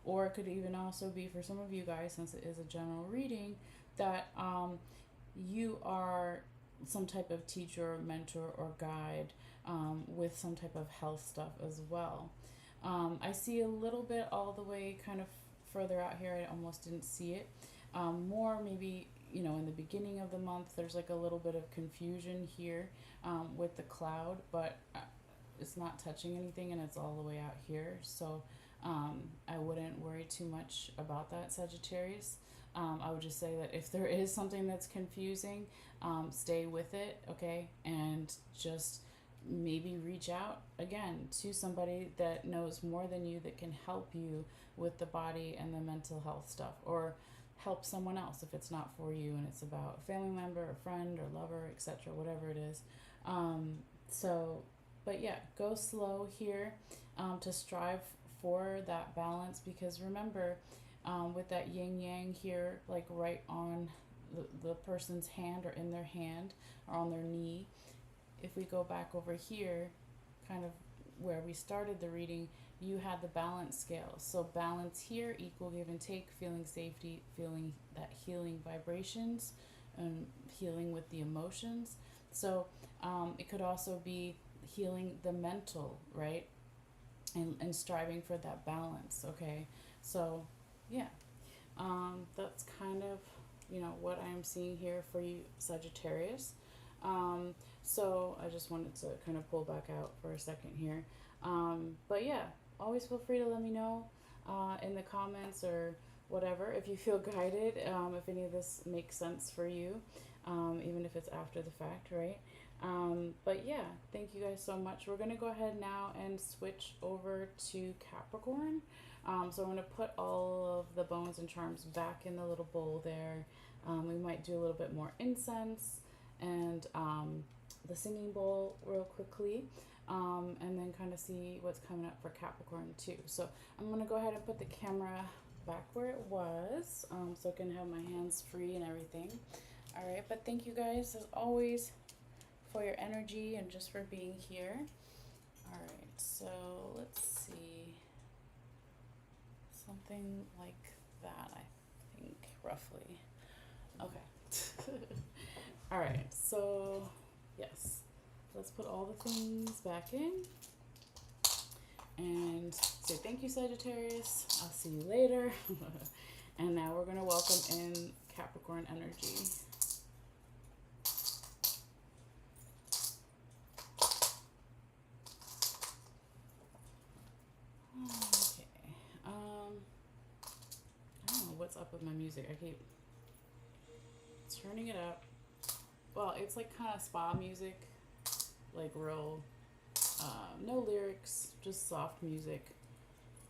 Or it could even also be for some of you guys, since it is a general reading, that, you are some type of teacher, mentor, or guide, with some type of health stuff as well. I see a little bit all the way kind of further out here. I almost didn't see it. More maybe, in the beginning of the month, there's like a little bit of confusion here, with the cloud, but it's not touching anything, and it's all the way out here. So I wouldn't worry too much about that, Sagittarius. I would just say that if there is something that's confusing, stay with it, okay? And just maybe reach out again to somebody that knows more than you, that can help you with the body and the mental health stuff, or help someone else if it's not for you and it's about a family member, a friend, or lover, etc., whatever it is. So, but yeah, go slow here, to strive for that balance, because remember, with that yin yang here, like right on the person's hand, or in their hand, or on their knee. If we go back over here, kind of where we started the reading, you had the balance scale. So balance here, equal give and take, feeling safety, feeling that healing vibrations, and healing with the emotions. So it could also be healing the mental, right? And striving for that balance, okay? So yeah, that's kind of, what I'm seeing here for you, Sagittarius. So I just wanted to kind of pull back out for a second here. But yeah, always feel free to let me know, in the comments or whatever, if you feel guided, if any of this makes sense for you, even if it's after the fact, right? But yeah, thank you guys so much. We're going to go ahead now and switch over to Capricorn. So I'm going to put all of the bones and charms back in the little bowl there. We might do a little bit more incense and, the singing bowl real quickly, and then kind of see what's coming up for Capricorn too. So I'm going to go ahead and put the camera back where it was, so I can have my hands free and everything. All right, but thank you guys as always for your energy and just for being here. All right, so let's see, something like that, I think, roughly. Okay. All right, so yes, let's put all the things back in and say thank you, Sagittarius. I'll see you later. And now we're going to welcome in Capricorn energy. Okay. I don't know what's up with my music. I keep turning it up. Well, it's like kind of spa music, like real, no lyrics, just soft music.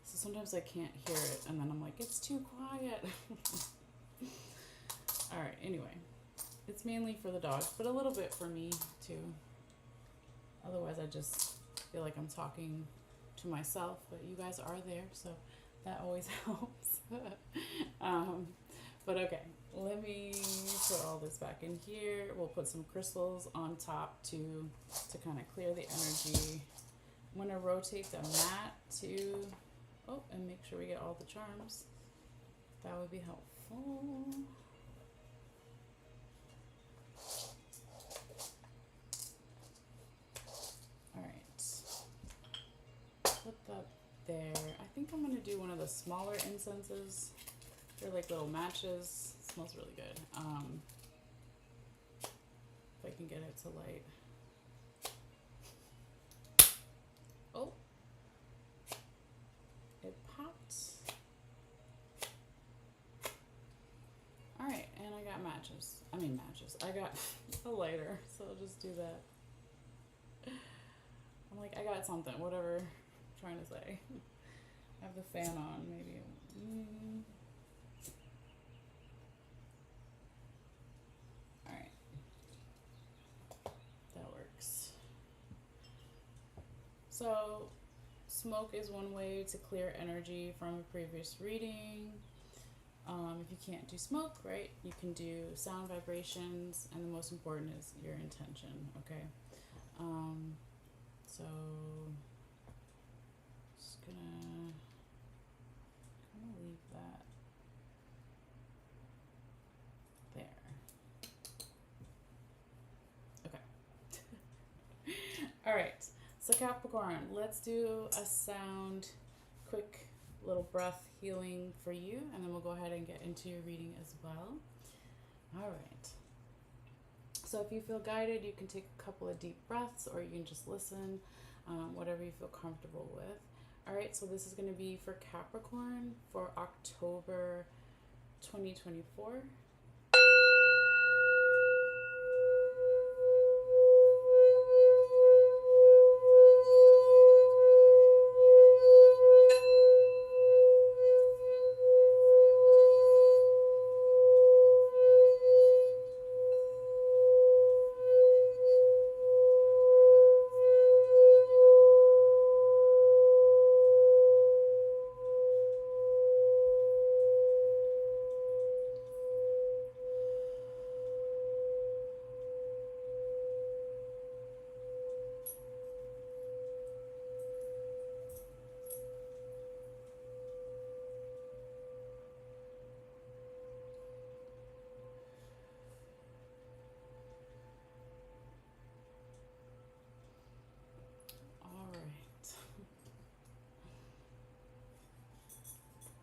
So sometimes I can't hear it, and then I'm like, it's too quiet. All right, anyway, it's mainly for the dogs, but a little bit for me too. Otherwise, I just feel like I'm talking to myself, but you guys are there, so that always helps. But okay, let me put all this back in here. We'll put some crystals on top to kind of clear the energy. I'm going to rotate the mat to, oh, and make sure we get all the charms. That would be helpful. All right. Put that there. I think I'm going to do one of the smaller incenses. They're like little matches. It smells really good. If I can get it to light. Oh. It popped. Alright, and I got matches. I got a lighter, so I'll just do that. I'm like, I got something, whatever I'm trying to say. I have the fan on, maybe. Alright. That works. So, smoke is one way to clear energy from a previous reading. If you can't do smoke, right, you can do sound vibrations, and the most important is your intention, okay? So, just gonna leave that there. Okay. All right. So Capricorn, let's do a sound, quick little breath healing for you, and then we'll go ahead and get into your reading as well. All right. So if you feel guided, you can take a couple of deep breaths, or you can just listen, whatever you feel comfortable with. All right, so this is going to be for Capricorn for October 2024.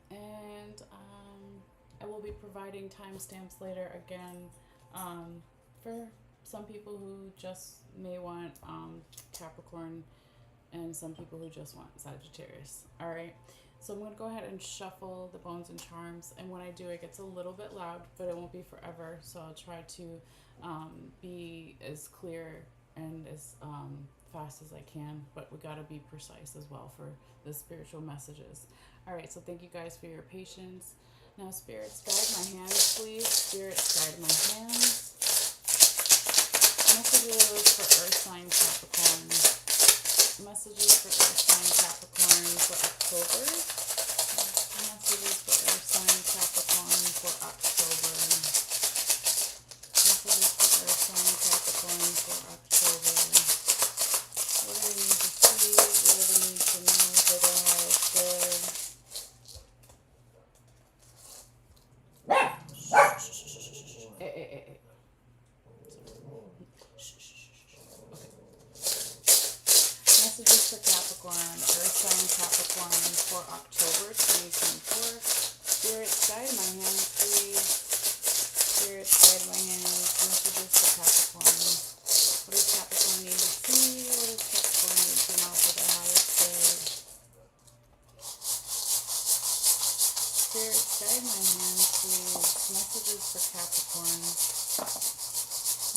And I will be providing timestamps later again for some people who just may want Capricorn, and some people who just want Sagittarius. All right, so I'm going to go ahead and shuffle the bones and charms, and when I do, it gets a little bit loud, but it won't be forever, so I'll try to be as clear and as fast as I can, but we got to be precise as well for the spiritual messages. All right, so thank you guys for your patience. Now, spirits, guide my hands, please. Spirits, guide my hands. Messages for Earth sign Capricorn. Messages for Earth sign Capricorn for October. Messages for Earth sign Capricorn for October. Messages for Earth sign Capricorn for October. What do they need to see? What do they need to know for their highest good? Capricorn for October 2024. Spirits, guide my hands, please. Spirits, guide my hands. Messages for Capricorn. What does Capricorn need to see? What does Capricorn need to know for their highest good? Spirits, guide my hands, please. Messages for Capricorn.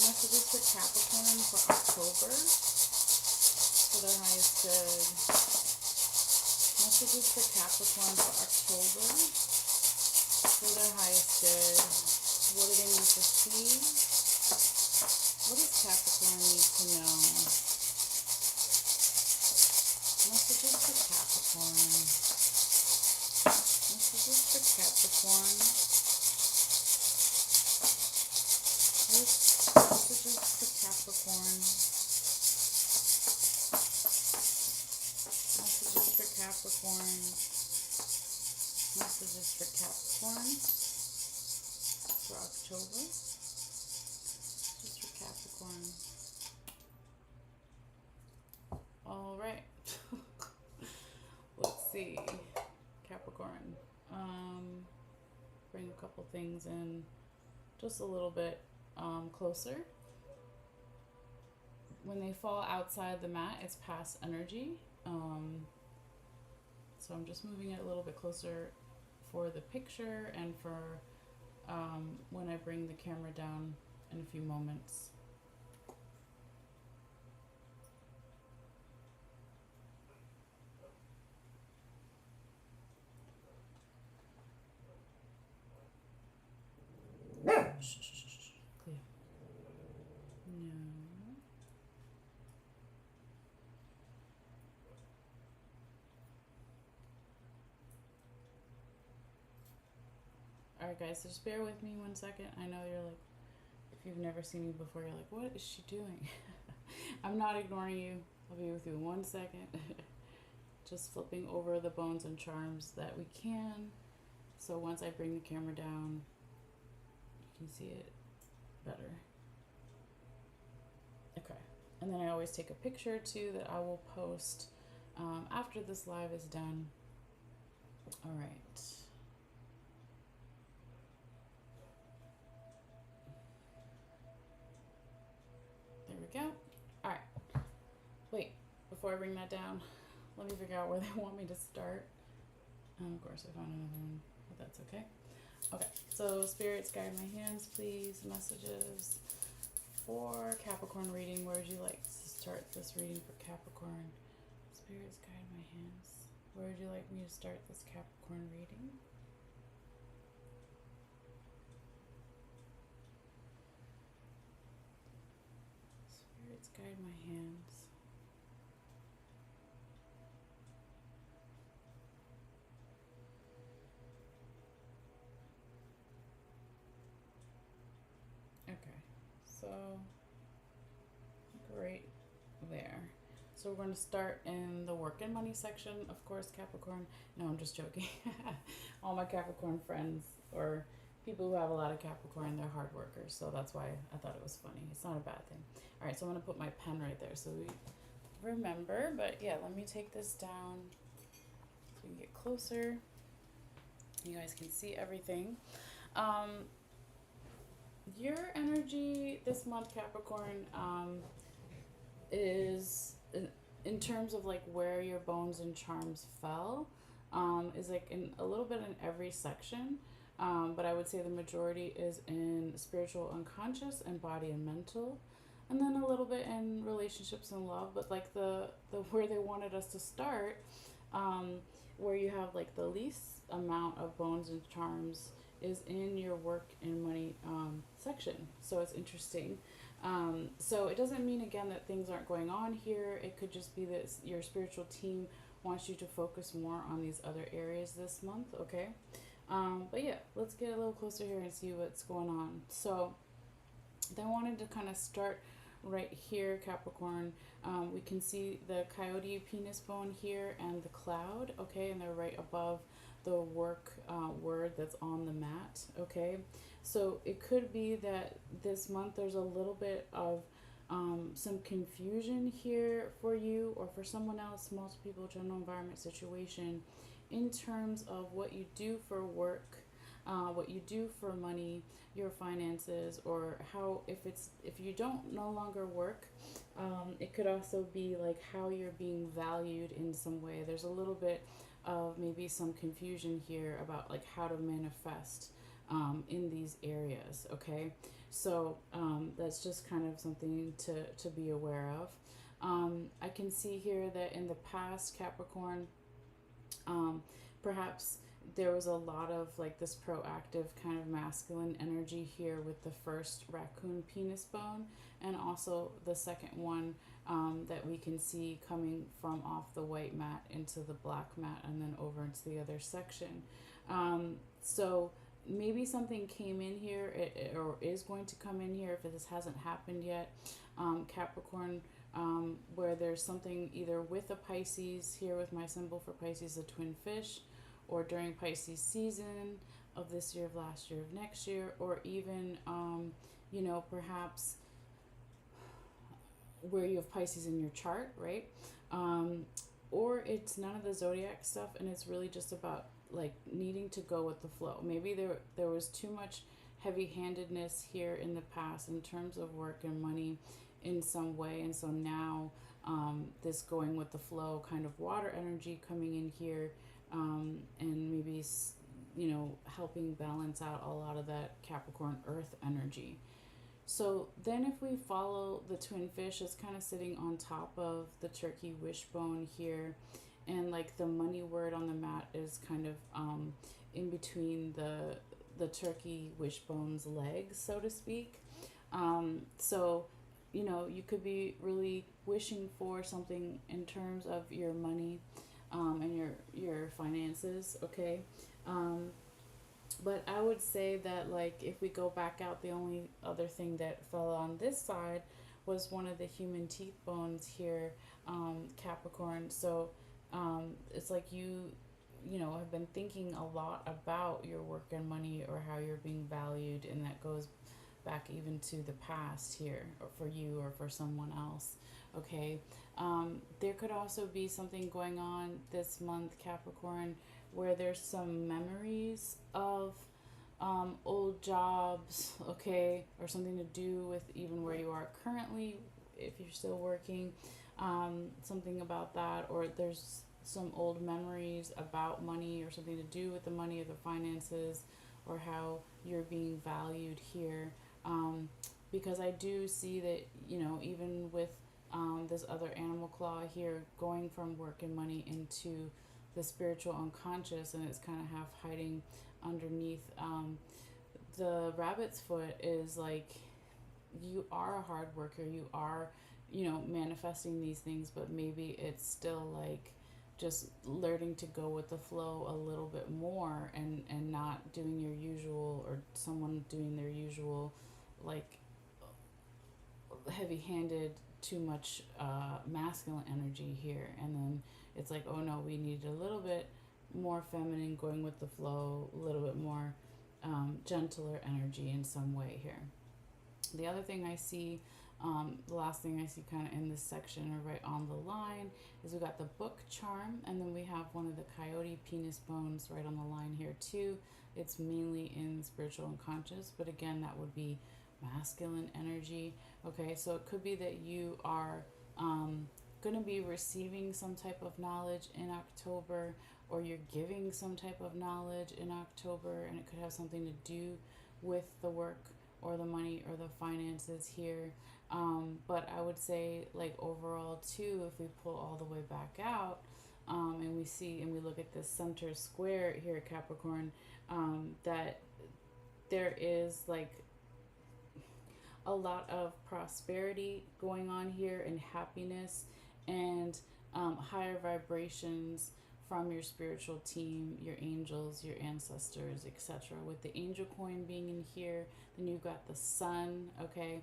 Messages for Capricorn for October for their highest good. Messages for Capricorn for October for their highest good. What do they need to see? What does Capricorn need to know? Messages for Capricorn. Messages for Capricorn. Messages for Capricorn. Messages for Capricorn. Messages for Capricorn for October. Messages for Capricorn. All right. Let's see. Capricorn. Bring a couple things in just a little bit closer. When they fall outside the mat, it's past energy. So I'm just moving it a little bit closer for the picture and for when I bring the camera down in a few moments. Clear. No. Alright guys, so just bear with me 1 second. I know you're like, if you've never seen me before, you're like, what is she doing? I'm not ignoring you. I'll be with you in 1 second. Just flipping over the bones and charms that we can. So once I bring the camera down, you can see it better. Okay. And then I always take a picture too that I will post after this live is done. All right. There we go. All right. Wait, before I bring that down, let me figure out where they want me to start. Of course, I found another one, but that's okay. Okay, so spirits, guide my hands, please. Messages for Capricorn reading. Where would you like to start this reading for Capricorn? Spirits, guide my hands. Where would you like me to start this Capricorn reading? Spirits, guide my hands. Okay, so right there. So we're going to start in the work and money section, of course, Capricorn. No, I'm just joking. All my Capricorn friends or people who have a lot of Capricorn, they're hard workers. So that's why I thought it was funny. It's not a bad thing. All right, so I'm going to put my pen right there so we remember. But yeah, let me take this down so we can get closer. You guys can see everything. Your energy this month, Capricorn, is in terms of like where your bones and charms fell, is like in a little bit in every section, but I would say the majority is in spiritual unconscious and body and mental, and then a little bit in relationships and love. But like the where they wanted us to start, where you have like the least amount of bones and charms is in your work and money section. So it's interesting. So it doesn't mean again that things aren't going on here. It could just be that your spiritual team wants you to focus more on these other areas this month, okay? But yeah, let's get a little closer here and see what's going on. So they wanted to kind of start right here, Capricorn. We can see the coyote penis bone here and the cloud, okay? And they're right above the work word that's on the mat, okay? So it could be that this month there's a little bit of some confusion here for you or for someone else, multiple people, general environment situation, in terms of what you do for work, what you do for money, your finances, or how if you don't no longer work, it could also be like how you're being valued in some way. There's a little bit of maybe some confusion here about like how to manifest in these areas. Okay, so that's just kind of something to be aware of. I can see here that in the past, Capricorn, perhaps there was a lot of like this proactive kind of masculine energy here with the first raccoon penis bone, and also the second one that we can see coming from off the white mat into the black mat and then over into the other section. So maybe something came in here or is going to come in here if this hasn't happened yet. Capricorn, where there's something either with a Pisces here with my symbol for Pisces, a twin fish, or during Pisces season of this year, of last year, of next year, or even, perhaps where you have Pisces in your chart, right? Or it's none of the zodiac stuff and it's really just about like needing to go with the flow. Maybe there was too much heavy-handedness here in the past in terms of work and money in some way, and so now this going with the flow kind of water energy coming in here, and maybe helping balance out a lot of that Capricorn earth energy. So then if we follow the twin fish, it's kind of sitting on top of the turkey wishbone here, and like the money word on the mat is kind of in between the turkey wishbone's legs, so to speak. So you could be really wishing for something in terms of your money and your finances, okay? But I would say that, like, if we go back out, the only other thing that fell on this side was one of the human teeth bones here, Capricorn. So it's like you have been thinking a lot about your work and money or how you're being valued, and that goes back even to the past here, or for you or for someone else, okay? There could also be something going on this month, Capricorn, where there's some memories of old jobs, okay, or something to do with even where you are currently, if you're still working, something about that, or there's some old memories about money or something to do with the money or the finances or how you're being valued here, because I do see that, even with this other animal claw here going from work and money into the spiritual unconscious, and it's kind of half hiding underneath. The rabbit's foot is like, you are a hard worker, you are, manifesting these things, but maybe it's still like just learning to go with the flow a little bit more, and not doing your usual, or someone doing their usual, like, heavy-handed, too much masculine energy here, and then it's like, oh no, we need a little bit more feminine, going with the flow, a little bit more gentler energy in some way here. The other thing I see, the last thing I see kind of in this section or right on the line, is we got the book charm, and then we have one of the coyote penis bones right on the line here too. It's mainly in spiritual unconscious, but again, that would be masculine energy. Okay, so it could be that you are going to be receiving some type of knowledge in October, or you're giving some type of knowledge in October, and it could have something to do with the work or the money or the finances here. But I would say, like, overall too, if we pull all the way back out, and we see and we look at this center square here at Capricorn, that there is like a lot of prosperity going on here, and happiness, and higher vibrations from your spiritual team, your angels, your ancestors, etc. With the angel coin being in here, then you've got the sun, okay,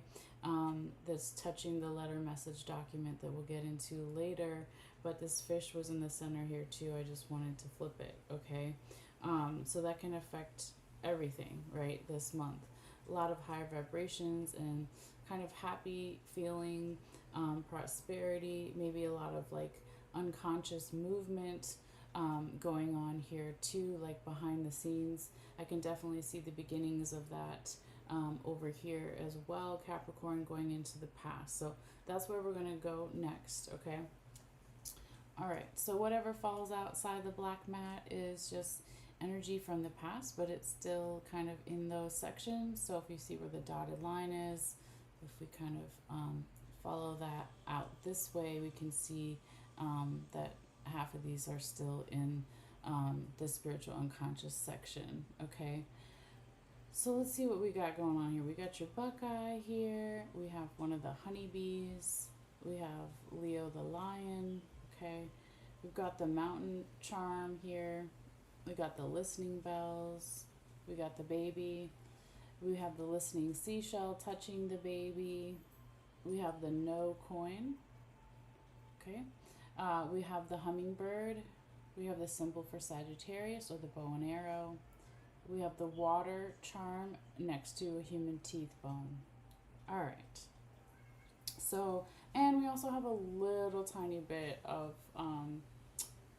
that's touching the letter message document that we'll get into later. But this fish was in the center here too. I just wanted to flip it, okay? So that can affect everything, right, this month. a lot of higher vibrations and kind of happy feeling, prosperity, maybe a lot of like unconscious movement going on here too, like behind the scenes. I can definitely see the beginnings of that over here as well, Capricorn, going into the past. So that's where we're going to go next, okay? All right, so whatever falls outside the black mat is just energy from the past, but it's still kind of in those sections. So if you see where the dotted line is, if we kind of follow that out this way, we can see that half of these are still in the spiritual unconscious section, okay? So let's see what we got going on here. We got your Buckeye here. We have one of the honeybees. We have Leo the lion, okay? We've got the mountain charm here. We got the listening bells. We got the baby. We have the listening seashell touching the baby. We have the no coin, okay? We have the hummingbird. We have the symbol for Sagittarius, or the bow and arrow. We have the water charm next to a human teeth bone. All right. So, and we also have a little tiny bit of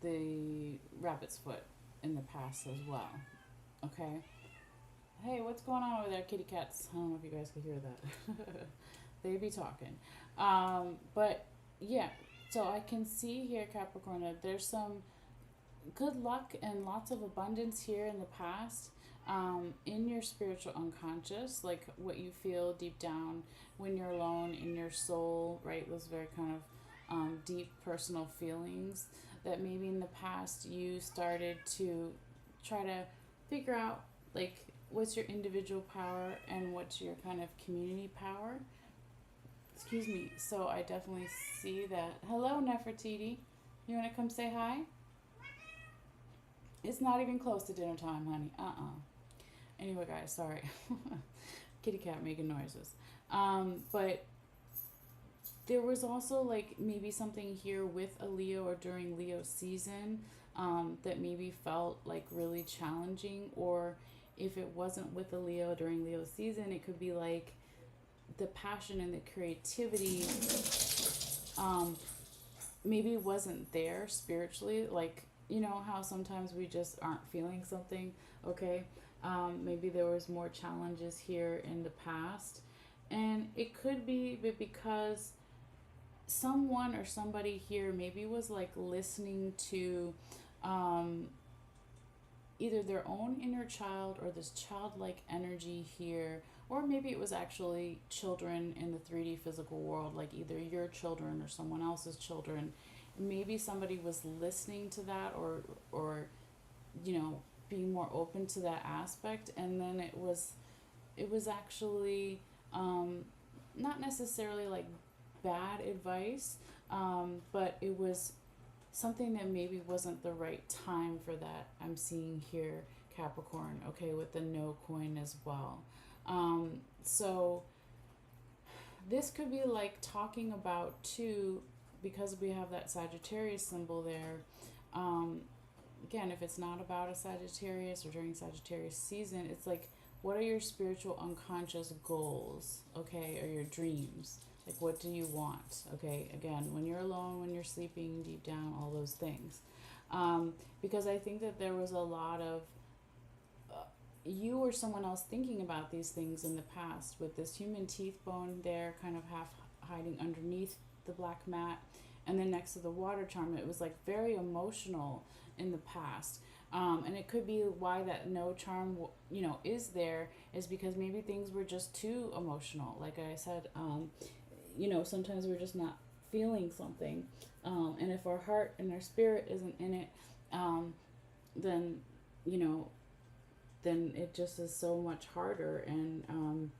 the rabbit's foot in the past as well. Okay. Hey, what's going on over there, kitty cats? I don't know if you guys could hear that. They be talking. But yeah, so I can see here, Capricorn, that there's some good luck and lots of abundance here in the past, in your spiritual unconscious, like what you feel deep down when you're alone in your soul, right? Those very kind of deep personal feelings that maybe in the past you started to try to figure out, like, what's your individual power and what's your kind of community power. Excuse me. So I definitely see that. Hello, Nefertiti. You want to come say hi? It's not even close to dinner time, honey. Anyway, guys, sorry. Kitty cat making noises. But there was also like maybe something here with a Leo or during Leo season that maybe felt like really challenging, or if it wasn't with a Leo during Leo season, it could be like the passion and the creativity maybe wasn't there spiritually, like, you know how sometimes we just aren't feeling something, okay? Maybe there was more challenges here in the past, and it could be because someone or somebody here maybe was like listening to either their own inner child or this childlike energy here, or maybe it was actually children in the 3D physical world, like either your children or someone else's children. Maybe somebody was listening to that, or you know, being more open to that aspect, and then it was actually not necessarily like bad advice, but it was something that maybe wasn't the right time for that. I'm seeing here, Capricorn, okay, with the no coin as well. So this could be like talking about too, because we have that Sagittarius symbol there. Again, if it's not about a Sagittarius or during Sagittarius season, it's like, what are your spiritual unconscious goals, okay, or your dreams? Like, what do you want, okay? Again, when you're alone, when you're sleeping deep down, all those things. Because I think that there was a lot of you or someone else thinking about these things in the past, with this human teeth bone there kind of half hiding underneath the black mat, and then next to the water charm. It was like very emotional in the past. And it could be why that no charm, you know, is there, is because maybe things were just too emotional. Like I said, you know, sometimes we're just not feeling something. And if our heart and our spirit isn't in it, then, you know, then it just is so much harder, and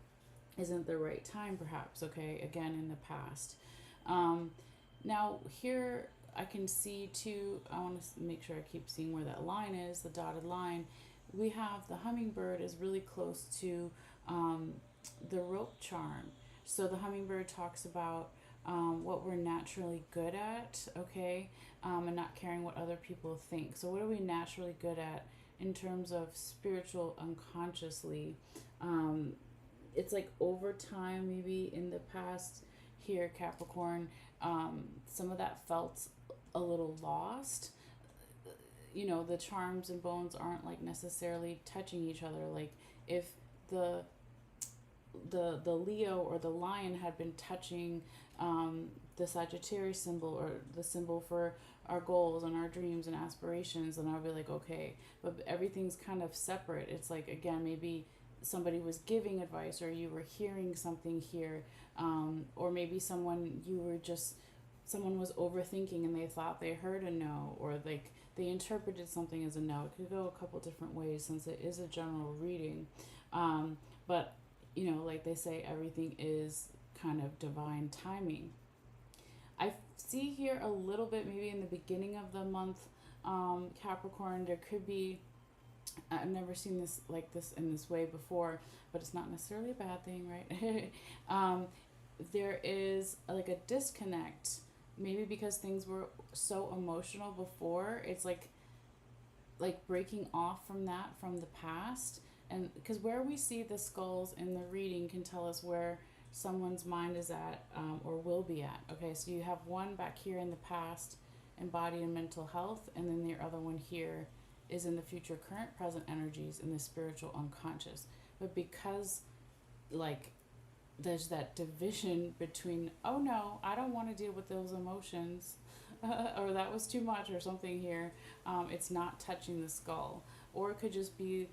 isn't the right time perhaps, okay, again, in the past. Now here I can see too, I want to make sure I keep seeing where that line is, the dotted line. We have the hummingbird is really close to the rope charm. So the hummingbird talks about what we're naturally good at, okay, and not caring what other people think. So what are we naturally good at in terms of spiritual unconsciously? it's like over time, maybe in the past here, Capricorn, some of that felt a little lost. You know, the charms and bones aren't like necessarily touching each other. Like if the the Leo or the lion had been touching the Sagittarius symbol, or the symbol for our goals and our dreams and aspirations, and I'll be like, okay, but everything's kind of separate. It's like, again, maybe somebody was giving advice, or you were hearing something here, or maybe someone was overthinking and they thought they heard a no, or like they interpreted something as a no. It could go a couple different ways since it is a general reading. But you know, like they say, everything is kind of divine timing. I see here a little bit, maybe in the beginning of the month, Capricorn, there could be, I've never seen this like this in this way before, but it's not necessarily a bad thing, right? There is like a disconnect, maybe because things were so emotional before. It's like breaking off from that, from the past. And because where we see the skulls in the reading can tell us where someone's mind is at, or will be at. Okay, so you have one back here in the past, in body and mental health, and then the other one here is in the future, current, present energies, in the spiritual unconscious. But because like there's that division between, oh no, I don't want to deal with those emotions, or that was too much, or something here, it's not touching the skull. Or it could just be,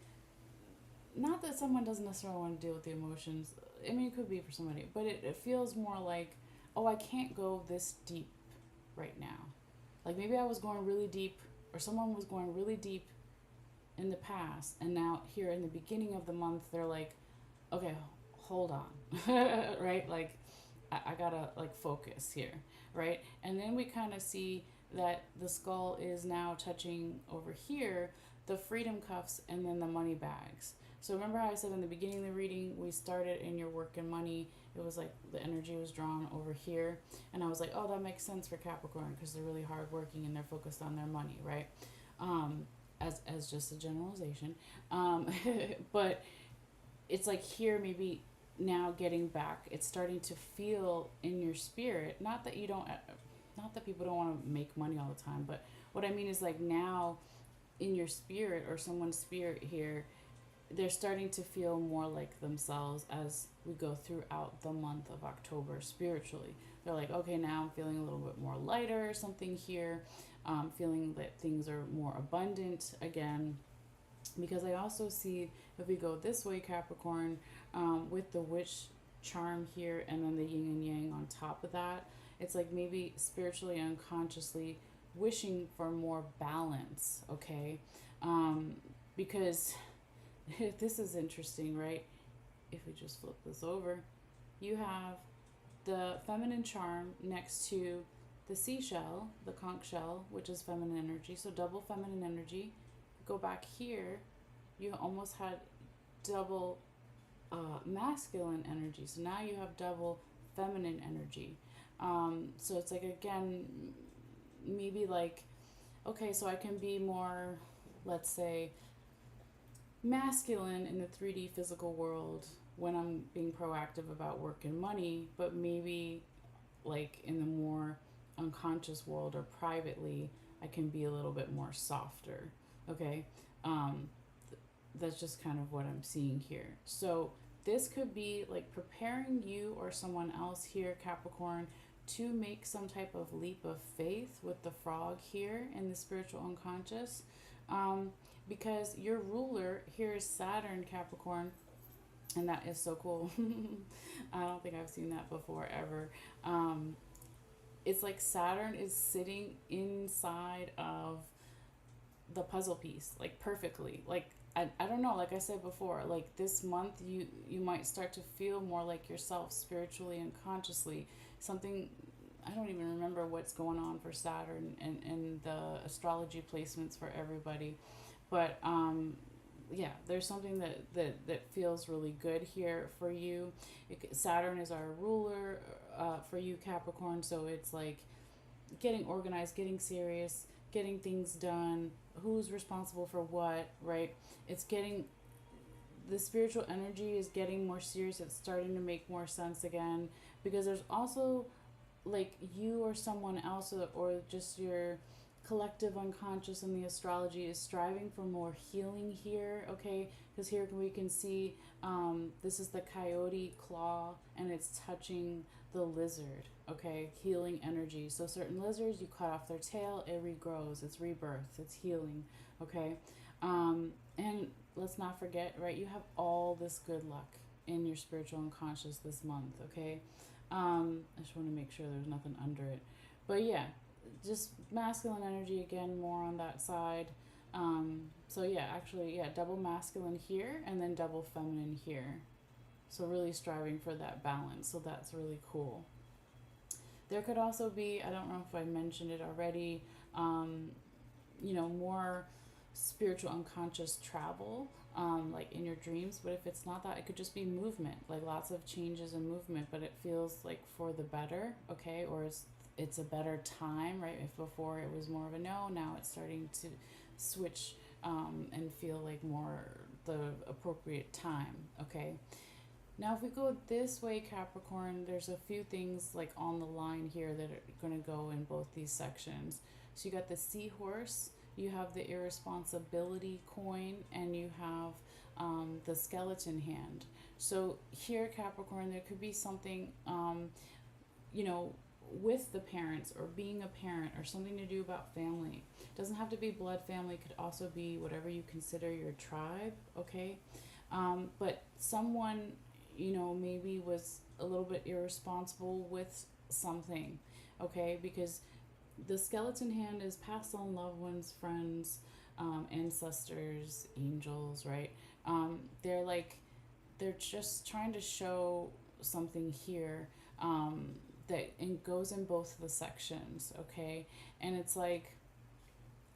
not that someone doesn't necessarily want to deal with the emotions. I mean, it could be for somebody, but it feels more like, oh, I can't go this deep right now. Like maybe I was going really deep, or someone was going really deep in the past, and now here in the beginning of the month, they're like, okay, hold on, right? Like, I gotta like focus here, right? And then we kind of see that the skull is now touching over here, the freedom cuffs, and then the money bags. So remember how I said in the beginning of the reading, we started in your work and money. It was like the energy was drawn over here. And I was like, oh, that makes sense for Capricorn because they're really hardworking and they're focused on their money, right? As just a generalization. But it's like here, maybe now getting back, it's starting to feel in your spirit. Not that people don't want to make money all the time, but what I mean is like now in your spirit, or someone's spirit here, they're starting to feel more like themselves as we go throughout the month of October spiritually. They're like, okay, now I'm feeling a little bit more lighter, something here, feeling that things are more abundant again. Because I also see, if we go this way, Capricorn, with the witch charm here, and then the yin and yang on top of that, it's like maybe spiritually, unconsciously wishing for more balance, okay? Because this is interesting, right? If we just flip this over, you have the feminine charm next to the seashell, the conch shell, which is feminine energy, so double feminine energy. Go back here, you almost had double masculine energy, so now you have double feminine energy. So it's like, again, maybe like, okay, so I can be more, let's say, masculine in the 3D physical world when I'm being proactive about work and money, but maybe like in the more unconscious world or privately, I can be a little bit more softer. Okay, that's just kind of what I'm seeing here. So this could be like preparing you or someone else here, Capricorn, to make some type of leap of faith with the frog here in the spiritual unconscious. Because your ruler here is Saturn, Capricorn, and that is so cool. I don't think I've seen that before ever. It's like Saturn is sitting inside of the puzzle piece, like perfectly. Like I don't know, like I said before, like this month you might start to feel more like yourself spiritually and consciously. Something, I don't even remember what's going on for Saturn and the astrology placements for everybody. But yeah, there's something that feels really good here for you. Saturn is our ruler for you, Capricorn, so it's like getting organized, getting serious, getting things done, who's responsible for what, right? It's getting the spiritual energy is getting more serious. It's starting to make more sense again, because there's also like you or someone else, or just your collective unconscious in the astrology is striving for more healing here, okay? Because here we can see this is the coyote claw, and it's touching the lizard, okay? Healing energy. So certain lizards, you cut off their tail, it regrows, it's rebirth, it's healing, okay? And let's not forget, right, you have all this good luck in your spiritual unconscious this month, okay? I just want to make sure there's nothing under it. But yeah, just masculine energy again, more on that side. So yeah, actually, yeah, double masculine here and then double feminine here. So really striving for that balance. So that's really cool. There could also be, I don't know if I mentioned it already, more spiritual unconscious travel, like in your dreams. But if it's not that, it could just be movement, like lots of changes and movement, but it feels like for the better, okay? Or it's a better time, right? If before it was more of a no, now it's starting to switch and feel like more the appropriate time, okay? Now, if we go this way, Capricorn, there's a few things like on the line here that are going to go in both these sections. So you got the seahorse, you have the irresponsibility coin, and you have the skeleton hand. So here, Capricorn, there could be something, with the parents or being a parent or something to do about family. It doesn't have to be blood family. It could also be whatever you consider your tribe, okay? But someone, maybe was a little bit irresponsible with something, okay? Because the skeleton hand is passed on loved ones, friends, ancestors, angels, right? They're just trying to show something here that it goes in both of the sections, okay? And it's like,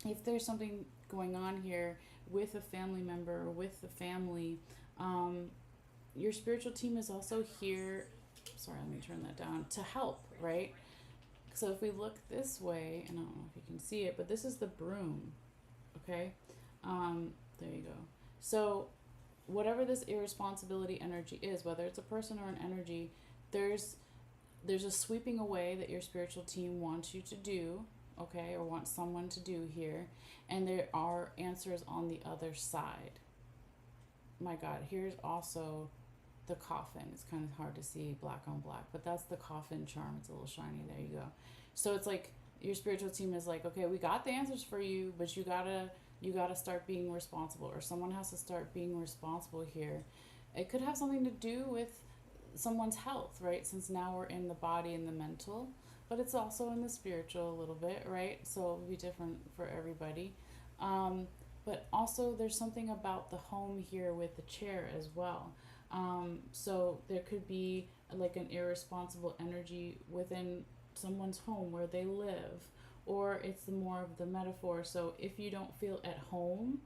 if there's something going on here with a family member or with the family, your spiritual team is also here. Sorry, let me turn that down, to help, right? So if we look this way, and I don't know if you can see it, but this is the broom, okay? There you go. So whatever this irresponsibility energy is, whether it's a person or an energy, there's a sweeping away that your spiritual team wants you to do, okay, or wants someone to do here, and there are answers on the other side. My God, here's also the coffin. It's kind of hard to see black on black, but that's the coffin charm. It's a little shiny. There you go. So it's like your spiritual team is like, okay, we got the answers for you, but you gotta start being responsible, or someone has to start being responsible here. It could have something to do with someone's health, right? Since now we're in the body and the mental, but it's also in the spiritual a little bit, right? So it'll be different for everybody. But also there's something about the home here with the chair as well. So there could be like an irresponsible energy within someone's home where they live, or it's more of the metaphor. So if you don't feel at home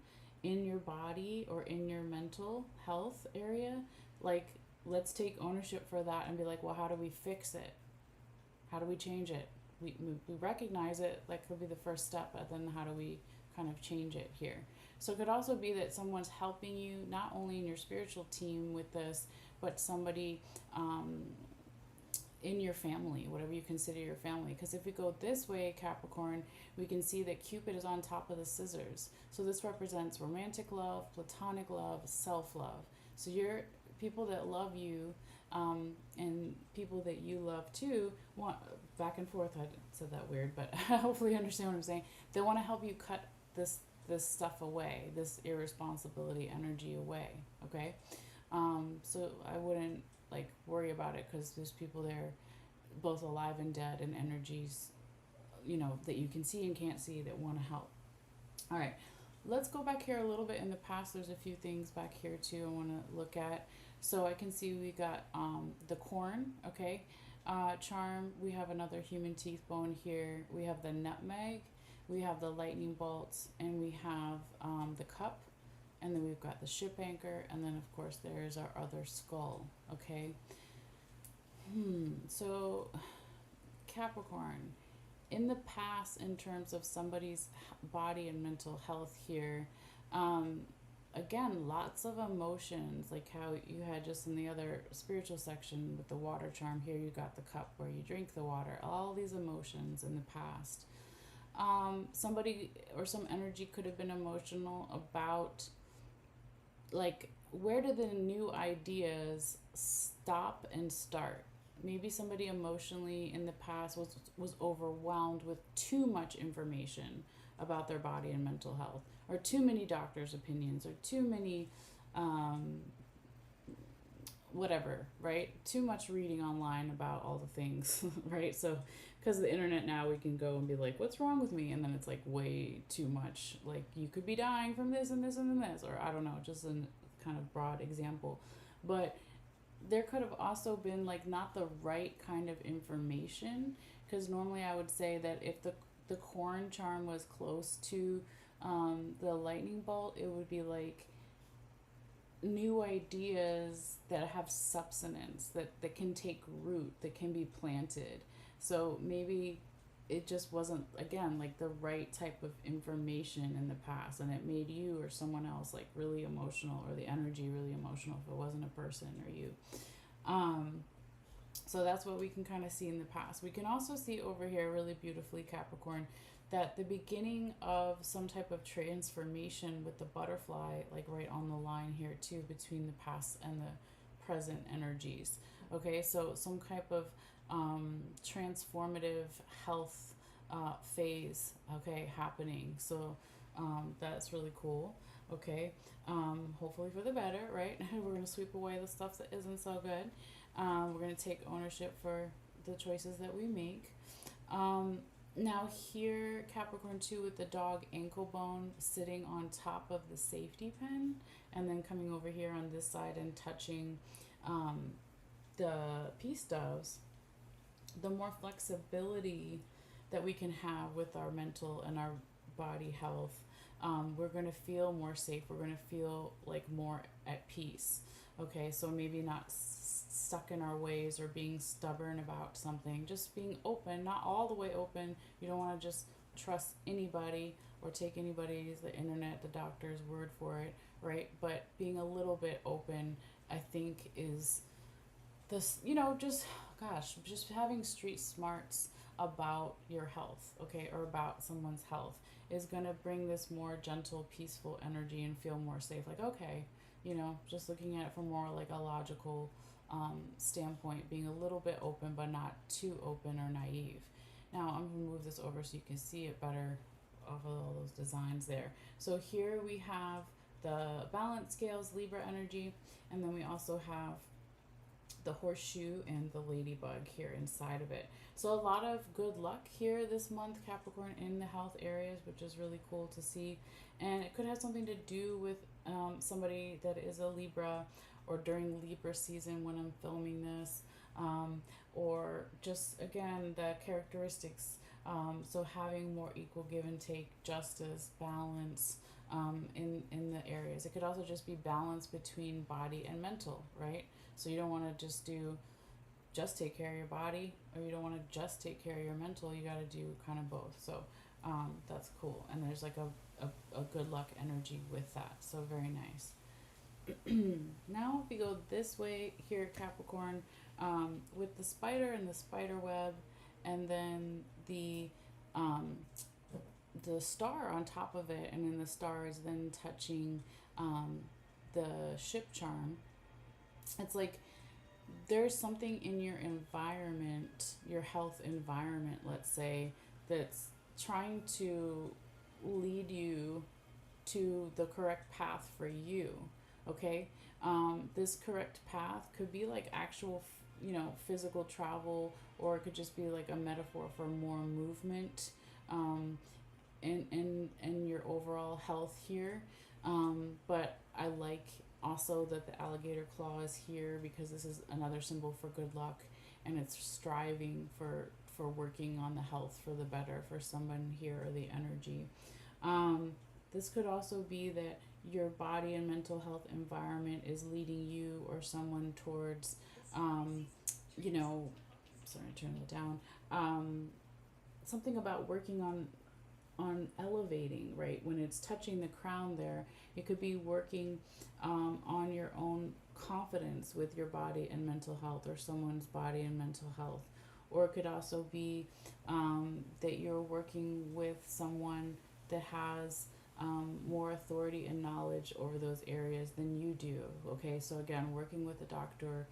in your body or in your mental health area, like, let's take ownership for that and be like, well, how do we fix it? How do we change it? We recognize it, like could be the first step, but then how do we kind of change it here? So it could also be that someone's helping you, not only in your spiritual team with this, but somebody in your family, whatever you consider your family. Because if we go this way, Capricorn, we can see that Cupid is on top of the scissors. So this represents romantic love, platonic love, self-love. So you're people that love you, and people that you love too, want back and forth. I said that weird, but hopefully you understand what I'm saying. They want to help you cut this stuff away, this irresponsibility energy away, okay? So I wouldn't like worry about it, because there's people there, both alive and dead, and energies, that you can see and can't see, that want to help. All right, let's go back here a little bit in the past. There's a few things back here too I want to look at. So I can see we got the corn, okay? Charm, we have another human teeth bone here. We have the nutmeg, we have the lightning bolts, and we have the cup, and then we've got the ship anchor, and then of course there's our other skull, okay? So Capricorn, in the past, in terms of somebody's body and mental health here, again, lots of emotions, like how you had just in the other spiritual section with the water charm. Here you got the cup where you drink the water. All these emotions in the past. Somebody or some energy could have been emotional about, like, where do the new ideas stop and start? Maybe somebody emotionally in the past was overwhelmed with too much information about their body and mental health, or too many doctors' opinions, or too many whatever, right? Too much reading online about all the things, right? So, because the internet now, we can go and be like, what's wrong with me? And then it's like way too much. Like, you could be dying from this and this and this, or I don't know, just a kind of broad example. But there could have also been like not the right kind of information, because normally I would say that if the corn charm was close to the lightning bolt, it would be like new ideas that have substance, that can take root, that can be planted. So maybe it just wasn't, again, like the right type of information in the past, and it made you or someone else like really emotional, or the energy really emotional if it wasn't a person or you. So that's what we can kind of see in the past. We can also see over here really beautifully, Capricorn, that the beginning of some type of transformation with the butterfly, like right on the line here too, between the past and the present energies. Okay, so some type of transformative health phase, okay, happening. So that's really cool. Okay, hopefully for the better, right? We're going to sweep away the stuff that isn't so good. We're going to take ownership for the choices that we make. Now here, Capricorn 2 with the dog ankle bone sitting on top of the safety pin, and then coming over here on this side and touching the peace doves. The more flexibility that we can have with our mental and our body health, we're going to feel more safe. We're going to feel like more at peace. Okay, so maybe not stuck in our ways or being stubborn about something, just being open, not all the way open. You don't want to just trust anybody or take anybody's, the internet, the doctor's word for it, right? But being a little bit open, I think, is this, just having street smarts about your health, okay, or about someone's health, is going to bring this more gentle, peaceful energy and feel more safe. Like, okay, just looking at it from more like a logical standpoint, being a little bit open, but not too open or naive. Now, I'm going to move this over so you can see it better off of all those designs there. So here we have the balance scales, Libra energy, and then we also have the horseshoe and the ladybug here inside of it. So a lot of good luck here this month, Capricorn, in the health areas, which is really cool to see. And it could have something to do with somebody that is a Libra, or during Libra season when I'm filming this, or just, again, the characteristics. So having more equal give and take, justice, balance in the areas. It could also just be balance between body and mental, right? So you don't want to just take care of your body, or you don't want to just take care of your mental. You got to do kind of both. So that's cool. And there's like a good luck energy with that. So very nice. Now if we go this way here, Capricorn, with the spider and the spider web, and then the star on top of it, and then the star is then touching the ship charm. It's like there's something in your environment, your health environment, let's say, that's trying to lead you to the correct path for you. Okay, this correct path could be like actual, physical travel, or it could just be like a metaphor for more movement in your overall health here. But I like also that the alligator claw is here, because this is another symbol for good luck, and it's striving for working on the health for the better for someone here, or the energy. This could also be that your body and mental health environment is leading you or someone towards, sorry, turn it down. Something about working on elevating, right? When it's touching the crown there, it could be working on your own confidence with your body and mental health, or someone's body and mental health. Or it could also be that you're working with someone that has more authority and knowledge over those areas than you do. Okay, so again, working with a doctor,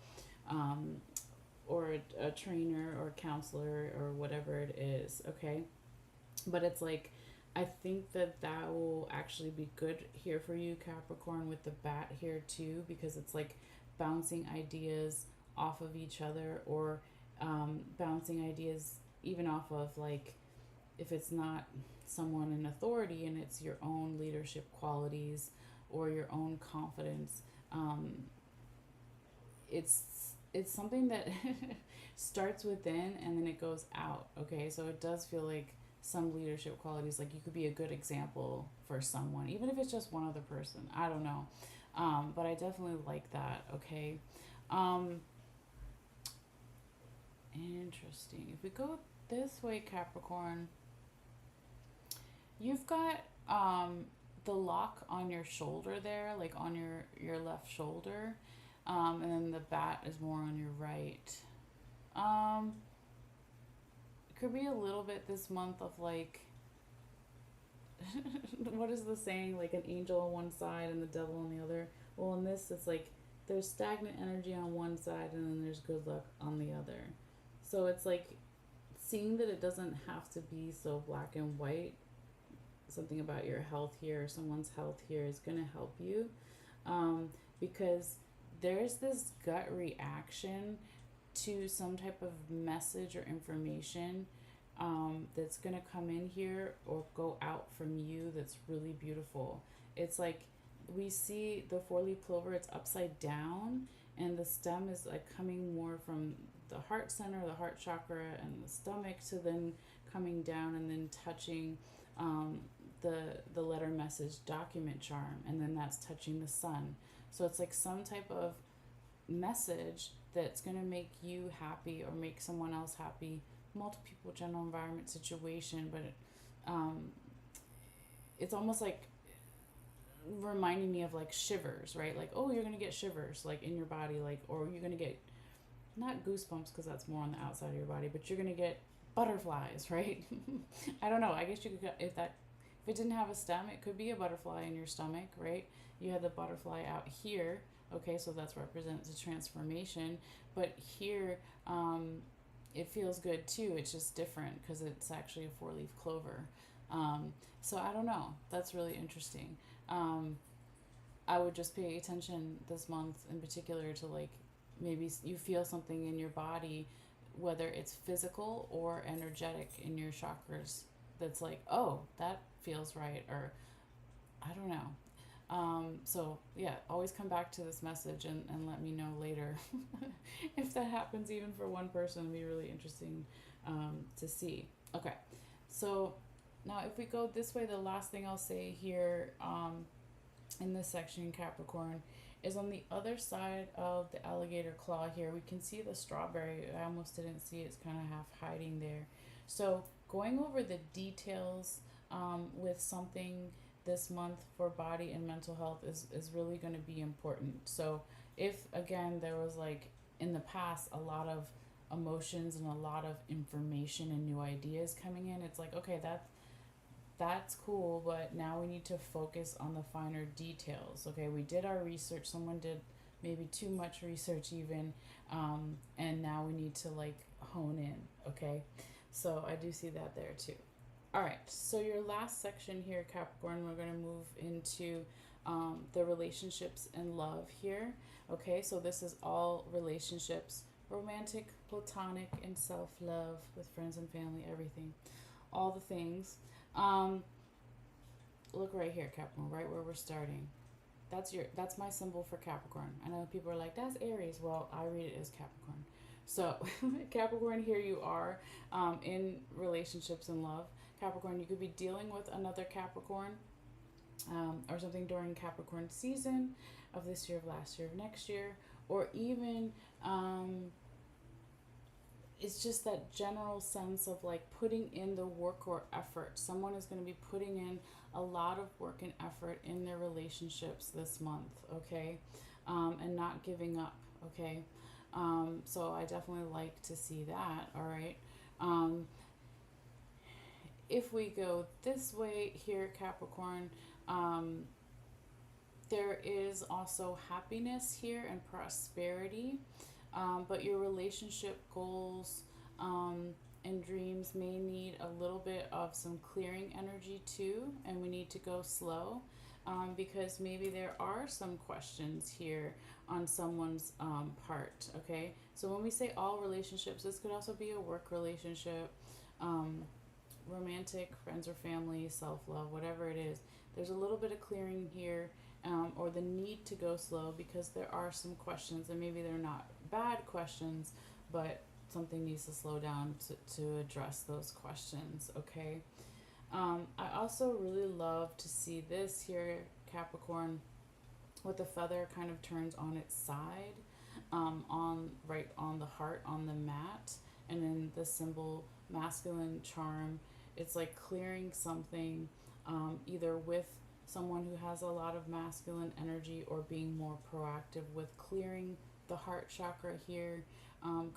um, or a trainer or a counselor or whatever it is. Okay, but it's like, I think that that will actually be good here for you, Capricorn, with the bat here too, because it's like bouncing ideas off of each other, or bouncing ideas even off of, like, if it's not someone in authority and it's your own leadership qualities or your own confidence. It's something that starts within and then it goes out. Okay, so it does feel like some leadership qualities, like you could be a good example for someone, even if it's just one other person. I don't know, but I definitely like that. Okay, um, interesting. If we go this way, Capricorn, you've got the lock on your shoulder there, like on your left shoulder, and then the bat is more on your right. Um, it could be a little bit this month of like, what is the saying? Like an angel on one side and the devil on the other. Well, in this, it's like there's stagnant energy on one side and then there's good luck on the other. So it's like seeing that it doesn't have to be so black and white. Something about your health here, someone's health here is going to help you, because there's this gut reaction to some type of message or information that's going to come in here or go out from you that's really beautiful. It's like we see the four-leaf clover, it's upside down, and the stem is like coming more from the heart center, the heart chakra, and the stomach, to then coming down and then touching the letter message document charm, and then that's touching the sun. So it's like some type of message that's going to make you happy or make someone else happy, multiple people, general environment, situation. But it's almost like reminding me of like shivers, right? Like, oh, you're going to get shivers like in your body, like, or you're going to get not goosebumps because that's more on the outside of your body, but you're going to get butterflies, right? I don't know, I guess you could, if it didn't have a stem, it could be a butterfly in your stomach, right? You had the butterfly out here, okay, so that's represents a transformation. But here, it feels good too. It's just different because it's actually a four-leaf clover. So I don't know. That's really interesting. I would just pay attention this month in particular to, like, maybe you feel something in your body, whether it's physical or energetic in your chakras, that's like, oh, that feels right, or I don't know. So yeah, always come back to this message and let me know later if that happens, even for one person. It'd be really interesting to see. Okay, so now if we go this way, the last thing I'll say here in this section, Capricorn, is on the other side of the alligator claw here, we can see the strawberry. I almost didn't see it. It's kind of half hiding there. So going over the details with something this month for body and mental health is really going to be important. So if, again, there was, like, in the past, a lot of emotions and a lot of information and new ideas coming in, it's like, okay, that's cool, but now we need to focus on the finer details. Okay, we did our research. Someone did maybe too much research even, and now we need to, like, hone in. Okay, so I do see that there too. All right, so your last section here, Capricorn, we're going to move into the relationships and love here. Okay, so this is all relationships, romantic, platonic, and self-love with friends and family, everything, all the things. Look right here, Capricorn, right where we're starting. That's my symbol for Capricorn. I know people are like, that's Aries. Well, I read it as Capricorn. So Capricorn, here you are in relationships and love. Capricorn, you could be dealing with another Capricorn or something during Capricorn season of this year, of last year, of next year, or even it's just that general sense of like putting in the work or effort. Someone is going to be putting in a lot of work and effort in their relationships this month, okay? And not giving up, okay? So I definitely like to see that, all right? Um, if we go this way here, Capricorn, um, there is also happiness here and prosperity, but your relationship goals and dreams may need a little bit of some clearing energy too, and we need to go slow, because maybe there are some questions here on someone's part, okay? So when we say all relationships, this could also be a work relationship, um, romantic, friends or family, self love, whatever it is. There's a little bit of clearing here, or the need to go slow because there are some questions, and maybe they're not bad questions, but something needs to slow down to address those questions, okay? I also really love to see this here, Capricorn, with the feather kind of turns on its side, on right on the heart on the mat, and then the symbol masculine charm. It's like clearing something, either with someone who has a lot of masculine energy or being more proactive with clearing the heart chakra here,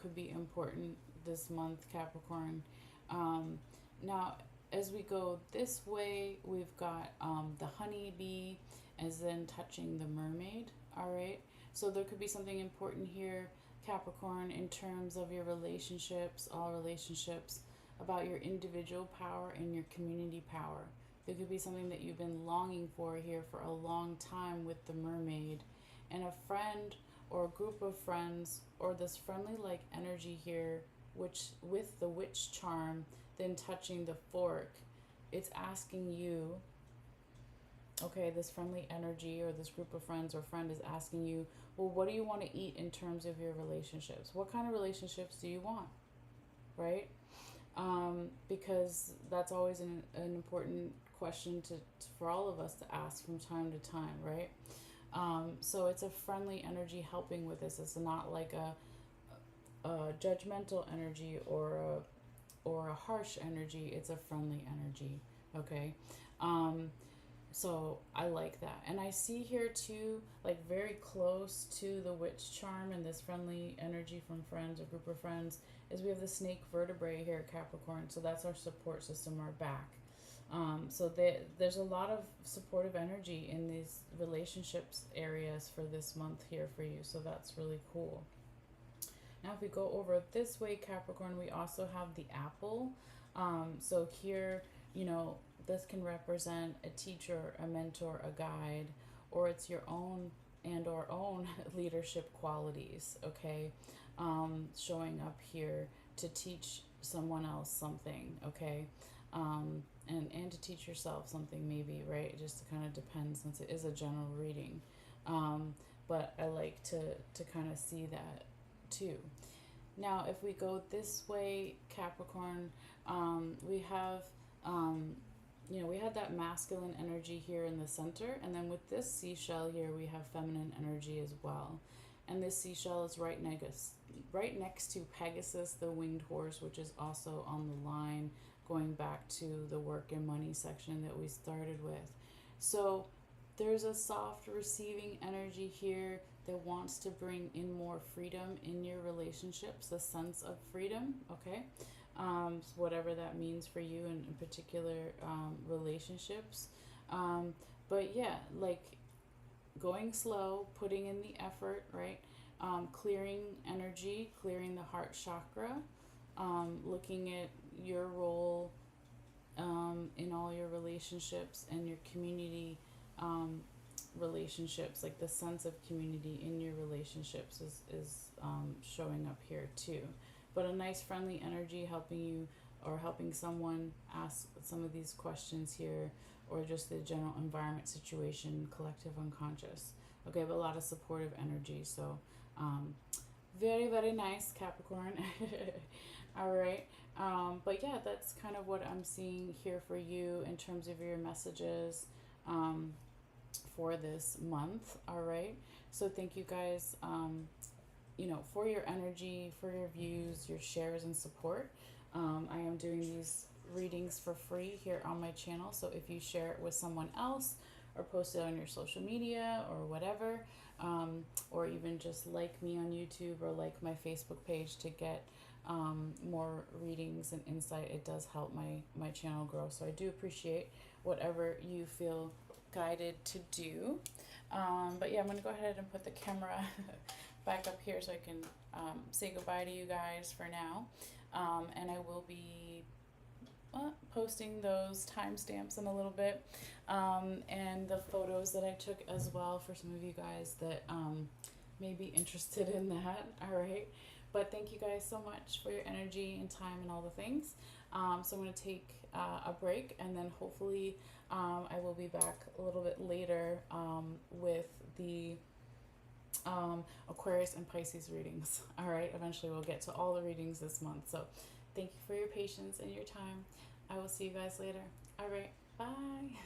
could be important this month, Capricorn. Now, as we go this way, we've got the honeybee as then touching the mermaid, all right? So there could be something important here, Capricorn, in terms of your relationships, all relationships, about your individual power and your community power. There could be something that you've been longing for here for a long time with the mermaid, and a friend or a group of friends or this friendly like energy here, which with the witch charm then touching the fork, it's asking you, okay, this friendly energy or this group of friends or friend is asking you, well, what do you want to eat in terms of your relationships? What kind of relationships do you want, right? Because that's always an important question for all of us to ask from time to time, right? So it's a friendly energy helping with this. It's not like a judgmental energy or a harsh energy. It's a friendly energy, okay? So I like that. And I see here too, like very close to the witch charm and this friendly energy from friends, a group of friends, is we have the snake vertebrae here, Capricorn. So that's our support system, our back. So there's a lot of supportive energy in these relationships areas for this month here for you. So that's really cool. Now, if we go over this way, Capricorn, we also have the apple. So here, you know, this can represent a teacher, a mentor, a guide, or it's your own and or own leadership qualities, okay? Showing up here to teach someone else something, okay? And to teach yourself something maybe, right? It just kind of depends since it is a general reading. But I like to kind of see that too. Now, if we go this way, Capricorn, we have, we had that masculine energy here in the center. And then with this seashell here, we have feminine energy as well. And this seashell is right next to Pegasus, the winged horse, which is also on the line, going back to the work and money section that we started with. So there's a soft receiving energy here that wants to bring in more freedom in your relationships, a sense of freedom, okay? Whatever that means for you in particular relationships. But yeah, like going slow, putting in the effort, right? Clearing energy, clearing the heart chakra, looking at your role in all your relationships and your community relationships, like the sense of community in your relationships is showing up here too. But a nice friendly energy helping you or helping someone ask some of these questions here, or just the general environment situation, collective unconscious. Okay, but a lot of supportive energy. So very, very nice, Capricorn. All right. But yeah, that's kind of what I'm seeing here for you in terms of your messages for this month. All right. So thank you guys you know, for your energy, for your views, your shares, and support. I am doing these readings for free here on my channel. So if you share it with someone else or post it on your social media or whatever, or even just like me on YouTube or like my Facebook page to get more readings and insight, it does help my channel grow. So I do appreciate whatever you feel guided to do. But yeah, I'm going to go ahead and put the camera back up here so I can say goodbye to you guys for now. And I will be posting those timestamps in a little bit, and the photos that I took as well for some of you guys that may be interested in that. All right. But thank you guys so much for your energy and time and all the things. So I'm going to take a break, and then hopefully I will be back a little bit later with the Aquarius and Pisces readings. All right. Eventually we'll get to all the readings this month. So thank you for your patience and your time. I will see you guys later. All right. Bye.